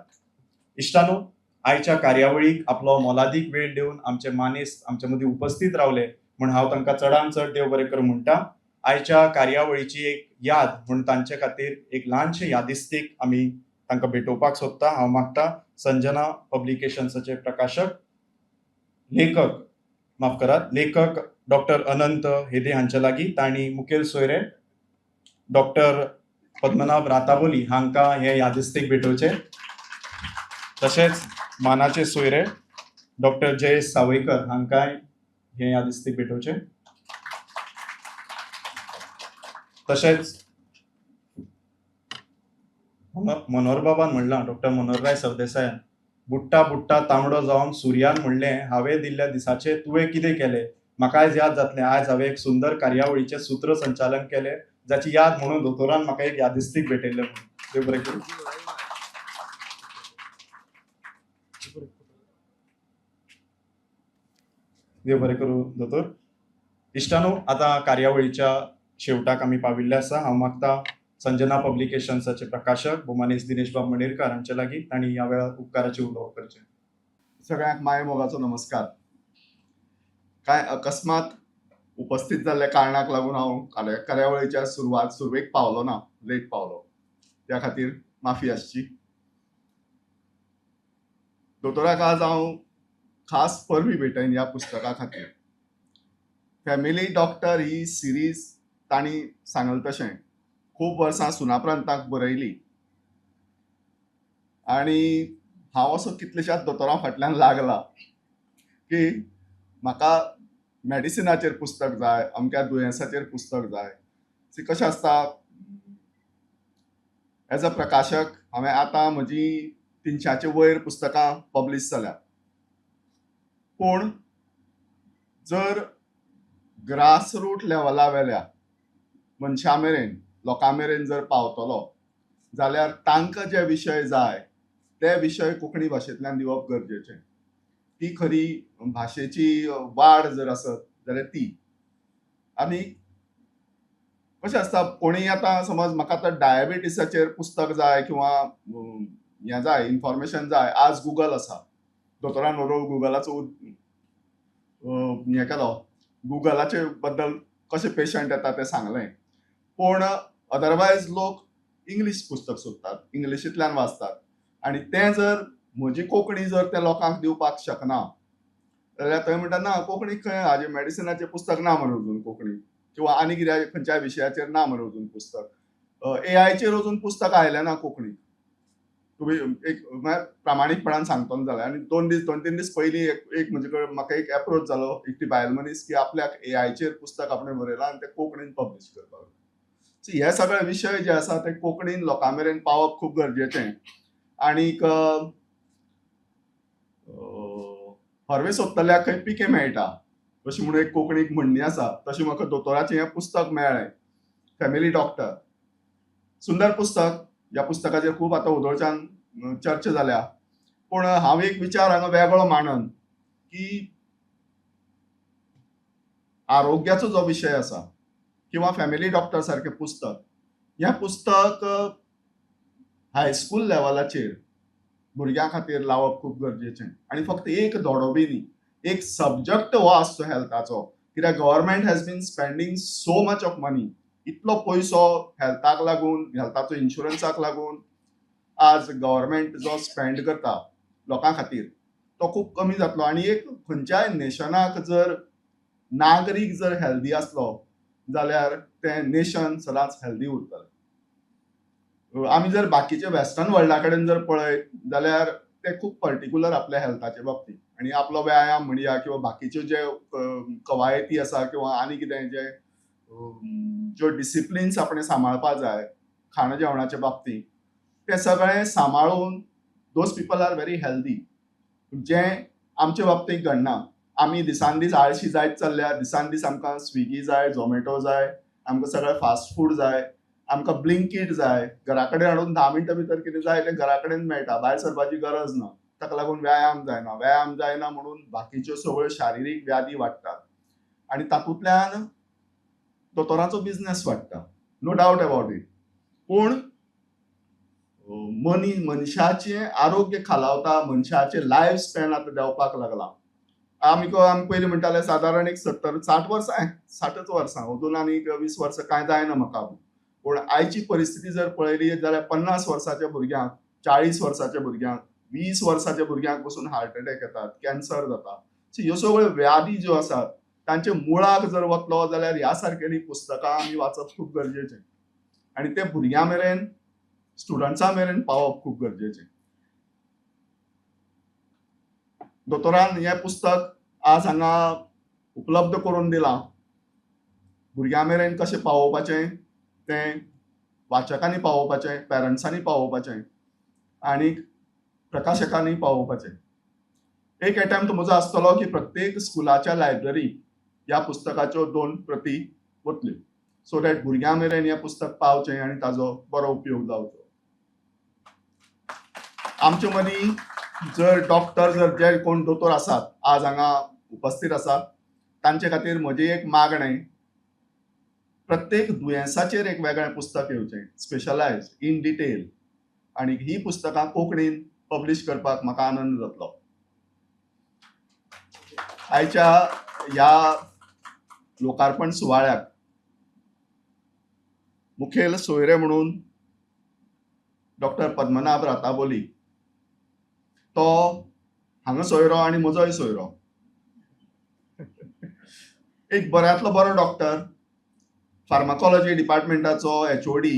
इश्टानो, आयच्या कार्यावळीक आपलो मोलादीक वेळ दिवन आमचे मानेस्त आमचे मदीं उपस्थित रावले म्हूण हांव तांकां चडांत चड देव बरें करूं म्हणटा. आयच्या कार्यावळीची एक याद म्हूण तांचे खातीर एक ल्हानशें यादिस्तीक आमी तांकां भेटोवपाक सोदता. हांव मागता संजना पब्लिकेशन्साचे प्रकाशक लेखक डॉक्टर अनंत हेदे हांचे लागीं तांणी मुखेल सोयरे डॉक्टर पद्मनाभ राताबोली हांकां हे यादिस्तीक भेटोवचे. तशेंच मानाचे सोयरे डॉक्टर जयेश सावयकर हांकांय हे यादिस्तीक भेटोवचे. तशेंच मनोहर बाबान म्हणलां, डॉक्टर मनोहरराय सरदेसायान, बुट्टा बुट्टा तांबडो जावन सुर्यान म्हणलें, हांवें दिल्ल्या दिसाचें तुवें कितें केलें. म्हाका आयज याद जातलें, आयज हांवें एक सुंदर कार्यावळीचें सूत्रसंचालन केलें, जाची याद म्हणून दोतोरान म्हाका एक यादिस्तीक भेटयल्लें म्हणून. देव बरें करूं. देव बरें करूं दोतोर. इश्टानो, आतां कार्यावळीच्या शेवटाक आमी पाविल्ले आसा. हांव मागता संजना पब्लिकेशन्साचे प्रकाशक भोमानेस दिनेशबाब मणेरकार हांचे लागीं तांणी ह्या वेळार उपकाराचें उलोवप करचें. सगळ्यांक मायमोगाचो नमस्कार. कांय अकस्मात उपस्थित जाल्ल्या कारणाक लागून हांव कार्यावळीच्या सुरवेक पावलो ना, लेट पावलो, त्या खातीर माफी आसची. दोतोराक आज हांव खास परबी भेटयन ह्या पुस्तका खातीर. फॅमिली डॉक्टर ही सिरीज तांणी सांगले तशें खूब वर्सां सुनाप्रांताक बरयली आनी हांव असो कितलेशाच दोतोरां फाटल्यान लागला की म्हाका मेडिसिनाचेर पुस्तक जाय, अमक्या दुयेंसाचेर पुस्तक जाय. कशें आसता, एज अ प्रकाशक हांवें आतां म्हजी 300चे वयर पुस्तकां पब्लीश जाल्यात. पूण जर ग्रासरूट लेवला वेल्या मनशां मेरेन, लोकां मेरेन जर पावतलो जाल्यार तांकां जे विशय जाय ते विशय कोंकणी भाशेंतल्यान दिवप गरजेचें. ती खरी भाशेची वाड जर आसत जाल्यार ती. आनी कशें आसता, कोणी आतां समज म्हाका आतां डायबिटीसाचेर पुस्तक जाय किंवा हें जाय, इन्फॉर्मेशन जाय, आज गुगल आसा. दोतोरान बरोबर गुगलाचो हें केलो, गुगलाचे बद्दल कशें पेशंट येता तें सांगलें. पूण अदरवायज लोक इंग्लीश पुस्तक सोदतात, इंग्लिशींतल्यान वाचतात. आनी तें जर म्हजी कोंकणी जर त्या लोकांक दिवपाक शकना जाल्यार थंय म्हणटा ना कोंकणी खंय हाजे मेडिसिनाचें पुस्तक ना मरे अजून कोंकणी, किंवा आनी कितें खंयच्याय विशयाचेर ना मरे अजून पुस्तक. एआयचेर अजून पुस्तक आयलें ना कोंकणी. तुम्ही एक प्रामाणीकपणान सांगतलो जाल्यार. आनी 2-3 दीस पयलीं एक म्हणजे कडेन म्हाका एक एप्रोच जालो एकटी बायल मनीस की आपल्याक एआयचेर पुस्तक आपणें बरयलां आनी तें कोंकणीन पब्लीश करपाक. सो हे सगळे विशय जे आसा ते कोंकणीन लोकां मेरेन पावप खूब गरजेचें. आनीक हरवे सोदतल्याक खंय पिके मेळटा अशी म्हणून एक कोंकणीक म्हणणी आसा. तशी म्हाका दोतोराचें हें पुस्तक मेळ्ळें, फॅमिली डॉक्टर. सुंदर पुस्तक. ह्या पुस्तकाचेर खूब आतां उदोळच्यान चर्चा जाल्या. पूण हांव एक विचार हांगा वेगळो मांडन की आरोग्याचो जो विशय आसा किंवा फॅमिली डॉक्टर सारकें पुस्तक, हें पुस्तक हायस्कूल लेवलाचेर भुरग्यां खातीर लावप खूब गरजेचें. आनी फक्त एक धडो बी न्ही, एक सब्जक्ट हो आसचो हेल्थाचो. कित्याक government has been spending so much of money. इतलो पयसो हेल्थाक लागून, हेल्थाचो इन्शुरन्साक लागून आज गव्हर्मेंट जो स्पेंड करता लोकां खातीर तो खूब कमी जातलो. आनी एक खंयच्याय नेशनाक जर नागरीक जर हेल्दी आसलो जाल्यार तें नेशन सदांच हेल्दी उरतलें. आमी जर बाकीचे वेस्टर्न वर्ल्डा कडेन जर पळयत जाल्यार ते खूब पर्टिक्युलर आपल्या हेल्थाचे बाबतींत. आनी आपलो व्यायाम म्हणया किंवा बाकीच्यो जे कवायती आसा किंवा आनी कितें जे ज्यो डिसिप्लिन्स आपणें सांबाळपा जाय खाण जेवणाच्या बाबतींत ते सगळे सांबाळून those people are very healthy. जें आमचे बाबतींत घडना. आमी दिसान दीस आळशी जायत चल्ल्या. दिसान दीस आमकां स्विगी जाय, झोमॅटो जाय, आमकां सगळें फास्ट फूड जाय, आमकां ब्लिंकीट जाय. घरा कडेन हाडून 10 मिनटां भितर कितें जाय तें घरा कडेन मेळटा. भायर सरपाची गरज ना. ताका लागून व्यायाम जायना. व्यायाम जायना म्हणून बाकीच्यो सगळ्यो शारिरीक व्याधी वाडटात. आनी तातूंतल्यान दोतोरांचो बिझनेस वाडटा. No doubt about it. पूण मनशाचें आरोग्य खालावता, मनशाचें लायफ स्पॅन आतां देंवपाक लागला. आमी पयलीं म्हणटाले सादारण एक 60 वर्सां 60च वर्सां अजून आनीक 20 वर्सां कांय जायना म्हाका. पूण आयची परिस्थिती जर पळयली जाल्यार 50 वर्साच्या भुरग्यांक, 40 वर्साच्या भुरग्यांक, 20 वर्साच्या भुरग्यांक पसून हार्ट अटॅक येतात, कॅन्सर जाता. सो ह्यो सगळ्यो व्याधी ज्यो आसात तांचे मुळाक जर वतलो जाल्यार ह्या सारकेलीं पुस्तकां आमी वाचप खूब गरजेचें. आनी ते भुरग्यां मेरेन, स्टुडंट्सां मेरेन पावप खूब गरजेचें. दोतोरान हें पुस्तक आज हांगा उपलब्ध करून दिलां. भुरग्यां मेरेन कशें पावोवपाचें तें वाचकांनी पावोवपाचें, पॅरंट्सांनी पावोवपाचें आनीक प्रकाशकांनी पावोवपाचें. एक एटेम्प्ट म्हजो आसतलो की प्रत्येक स्कुलाच्या लायब्ररीक ह्या पुस्तकाच्यो 2 प्रती वतल्यो, सो दॅट भुरग्यां मेरेन हें पुस्तक पावचें आनी ताजो बरो उपयोग जावचो. आमचे मदीं जर डॉक्टर जे कोण दोतोर आसात आज हांगा उपस्थित आसात तांचे खातीर म्हजी एक मागणें, प्रत्येक दुयेंसाचेर एक वेगळें पुस्तक येवचें, स्पेशलायज इन डिटेल. आनी ही पुस्तकां कोंकणीन पब्लीश करपाक म्हाका आनंद जातलो. आयच्या ह्या लोकार्पण सुवाळ्याक मुखेल सोयरे म्हणून डॉक्टर पद्मनाभ राताबोली, तो हांगा सोयरो आनी म्हजोय सोयरो. एक बऱ्यांतलो बरो डॉक्टर, फार्माकॉलॉजी डिपार्टमेंटाचो HOD,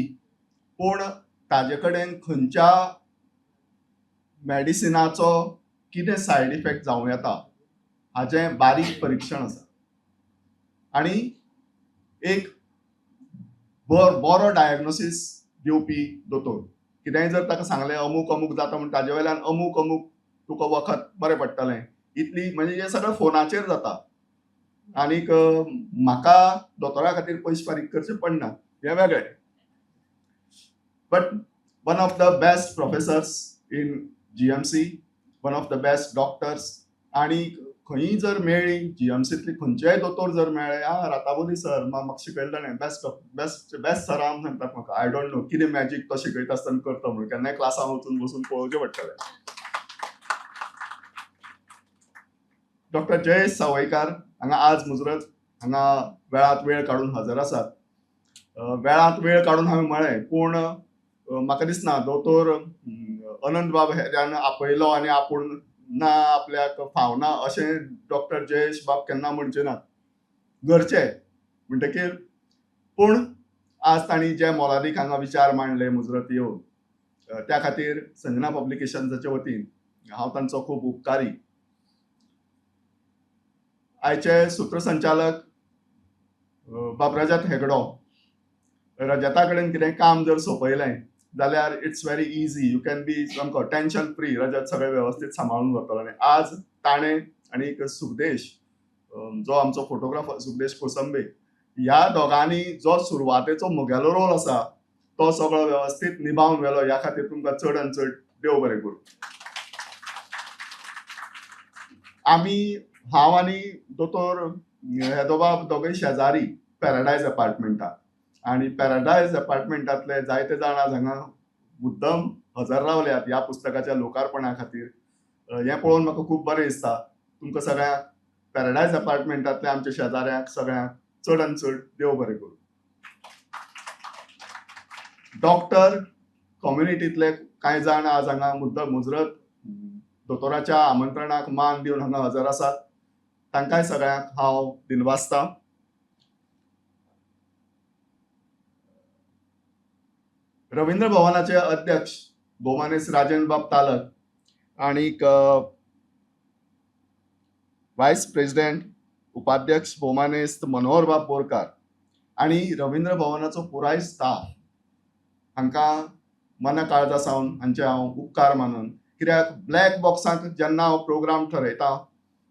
पूण ताजे कडेन खंयच्या मेडिसिनाचो कितें सायड इफेक्ट जावं येता हाचें बारीक परीक्षण आसा. आनी एक बरो डायग्नोसीस दिवपी दोतोर. कितेंय जर ताका सांगलें अमूक अमूक जाता म्हण ताजे वयल्यान अमूक अमूक तुका वखद बरें पडटलें, इतली म्हणजे हें सगळें फोनाचेर जाता. आनीक म्हाका दोतोरा खातीर पयशे फारीक करचे पडना, हें वेगळें. But one of the best professors in GMC, one of the best doctors. आनी खंयी जर मेळ्ळी GMCतले खंयचेय दोतोर जर मेळ्ळे, राताबोली सर म्हाका शिकयलें ताणें, बेस्ट सर हांव सांगतात म्हाका. आय डोंट नो कितें मॅजीक तो शिकयता आसतना करता म्हणून, केन्नाय क्लासान वचून बसून पळोवचें पडटलें. डॉक्टर जयेश सावयकार हांगा आज मुजरत हांगा वेळांत वेळ काडून हजर आसात. वेळांत वेळ काडून हांवें म्हळें, पूण म्हाका दिसना दोतोर अनंत बाब हेऱ्यान आपयलो आनी आपूण ना आपल्याक फावना अशें डॉक्टर जयेश बाब केन्ना म्हणचे नात. गरचे म्हणटकीर पूण आज तांणी जे मोलादीक हांगा विचार मांडले मुजरत येवन त्या खातीर संजना पब्लिकेशन्साच्या वतीन हांव तांचो खूब उपकारी. आयचे सूत्रसंचालक बाब रजत हेगडो, रजता कडेन कितें काम जर सोंपयलें जाल्यार it's very easy, you can be सामको टेन्शन फ्री. रजत सगळें वेवस्थीत सांबाळून व्हरतलो. आनी आज ताणें आनी एक सुखदेश जो आमचो फोटोग्राफर सुखदेश कोसंबे, ह्या दोगांनी जो सुरवातेचो मुगेलो रोल आसा तो सगळो वेवस्थीत निभावन व्हेलो. ह्या खातीर तुमकां चड आनी चड देव बरें करूं. हांव आनी दोतोर येदोबाब दोगूय शेजारी पॅराडायज अपार्टमेंटांत, आनी पॅराडायज अपार्टमेंटांतले जायते जाण आज हांगा मुद्दम हजर रावल्यात ह्या पुस्तकाच्या लोकार्पणा खातीर. हें पळोवन म्हाका खूब बरें दिसता. तुमकां सगळ्यांक पॅराडायज अपार्टमेंटांतल्या आमच्या शेजाऱ्यांक सगळ्यांक चड आनी चड देव बरें करूं. डॉक्टर कम्युनिटींतले कांय जाण आज हांगा मुजरत दोतोराच्या आमंत्रणाक मान दिवन हांगा हजर आसात. तांकांय सगळ्यांक हांव दिनवासतां. रवींद्र भवनाचे अध्यक्ष भौमानेस राजेंद्र बाब तालक आनीक व्हायस प्रेसिडेंट उपाध्यक्ष भौमानेस्त मनोहर बाब बोरकार आनी रवींद्र भवनाचो पुराय स्टाफ हांकां मना काळजा सावन हांचे हांव उपकार मानून, कित्याक ब्लॅक बॉक्सांत जेन्ना हांव प्रोग्राम ठरयता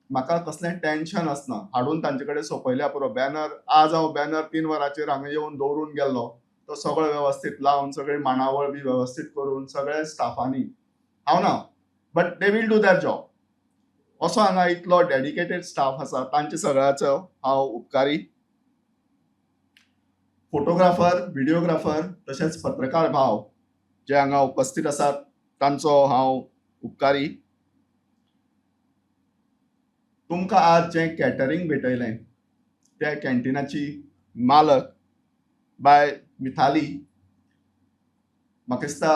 म्हाका कसलें टेन्शन आसना. हाडून तांचे कडेन सोंपयल्या पुरो बॅनर. आज हांव बॅनर 3 वरांचेर हांगा येवन दवरून गेल्लो. तो सगळो वेवस्थीत लावन सगळी मांडावळ बी वेवस्थीत करून सगळ्या स्टाफांनी, हांव ना but they will do their job. असो हांगा इतलो डेडिकेटेड स्टाफ आसा, तांचे सगळ्याचो हांव उपकारी. फोटोग्राफर, व्हिडिओग्राफर तशेंच पत्रकार भाव जे हांगा उपस्थित आसात तांचो हांव उपकारी. तुमकां आज जें कॅटरिंग भेटयलें त्या कॅन्टिनाची मालक बाय मिथाली, म्हाका दिसता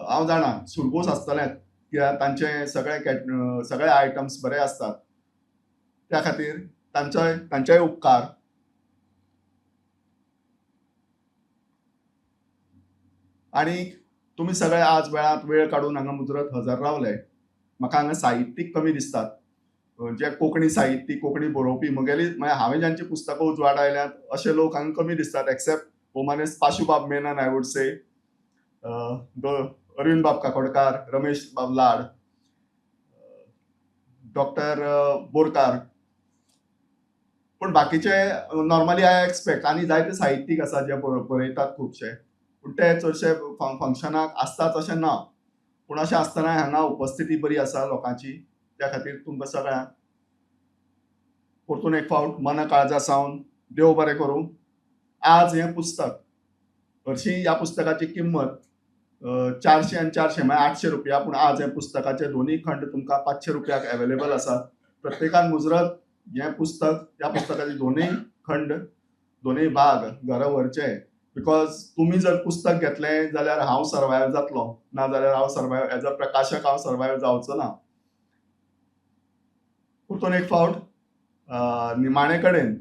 हांव जाणा सुरबूस आसतलें, कित्याक तांचे सगळे आयटम्स बरे आसतात. त्या खातीर तांचेय उपकार. आनी तुमी सगळे आज वेळांत वेळ काडून हांगा मुजरत हजर रावले. म्हाका हांगा साहित्यीक कमी दिसतात. जे कोंकणी साहित्यीक, कोंकणी बरोवपी म्हगेली हांवें जांची पुस्तकां उजवाडायल्यात अशे लोक हांगा कमी दिसतात. एक्सेप्ट भौमानेस पाशुबाब Menon, I would say, Arvind बाब काकोडकार, रमेश बाब लाड, डॉक्टर बोरकार. पूण बाकीचे नॉर्मली आय एक्सपेक्ट आनी जायते साहित्यीक आसा जे बरयतात खुबशे, पूण ते चडशे फंक्शनाक आसतात अशें ना. पूण अशें आसतना हांगा उपस्थिती बरी आसा लोकांची. त्या खातीर तुमकां सगळ्यांक परतून एक फावट मना काळजा सावन देव बरें करूं. आज हें पुस्तक, हरशीं ह्या पुस्तकाची किंमत 400 आनी 400 म्हळ्यार 800 रुपया, पूण आज हे पुस्तकाचे दोनूय खंड तुमकां 500 रुपयाक अवेलेबल आसात. प्रत्येकान मुजरत हें पुस्तक, ह्या पुस्तकाचे दोनूय खंड, दोनूय भाग घरा व्हरचे. बिकॉज तुमी जर पुस्तक घेतलें जाल्यार हांव सर्वायव जातलो, ना जाल्यार हांव सर्वायव एज अ प्रकाशक हांव सर्वायव जावचो ना. परतून एक फावट निमाणे कडेन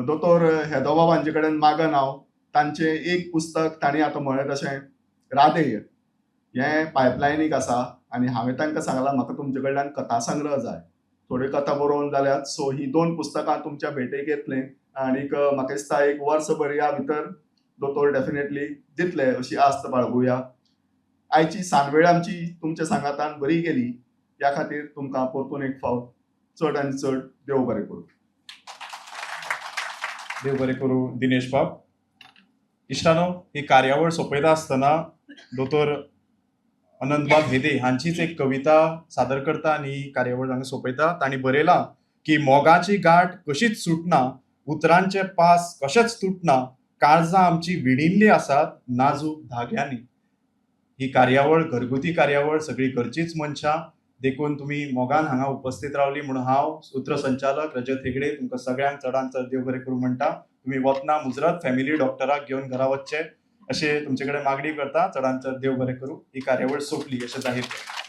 दोतोर येदोबाब हांचे कडेन मागन हांव तांचें एक पुस्तक तांणी आतां म्हळें तशें राधेय हें पायपलायनीक आसा आनी हांवें तांकां सांगलां म्हाका तुमचे कडल्यान कथा संग्रह जाय, थोड्यो कथा बरोवन जाल्यात. सो ही 2 पुस्तकां तुमच्या भेटेक येतलीं आनीक म्हाका दिसता एक वर्सभर ह्या भितर दोतोर डेफिनेटली दितले अशी आस्त बाळगुया. आयची सांजवेळ आमची तुमच्या सांगातान बरी गेली. ह्या खातीर तुमकां परतून एक फावट चड आनी चड देव बरें करूं. देव बरें करूं दिनेश बाब. इश्टानो, ही कार्यावळ सोंपयता आसतना दोतोर अनंतबाब हेदे हांचीच एक कविता सादर करता आनी ही कार्यावळ हांगा सोंपयता. तांणी बरयलां की मोगाची गाठ कशीच सुटना, उतरांचे पास कशेच तुटना, काळजां आमची विणिल्लीं आसात नाजूक धाग्यांनी. ही कार्यावळ घरगुती कार्यावळ, सगळी घरचीच मनशां, देखून तुम्ही मोगान हांगा उपस्थित रावली म्हणून हांव सूत्रसंचालक रजत हेगडे तुमकां सगळ्यांक चडांत चड देव बरें करूं म्हणटा. तुम्ही वतना मुजरत फॅमिली डॉक्टराक घेवन घरा वचचे अशें तुमचे कडेन मागणी करता. चडांत चड देव बरें करूं. ही कार्यावळ सोंपली अशें जाहीर करता.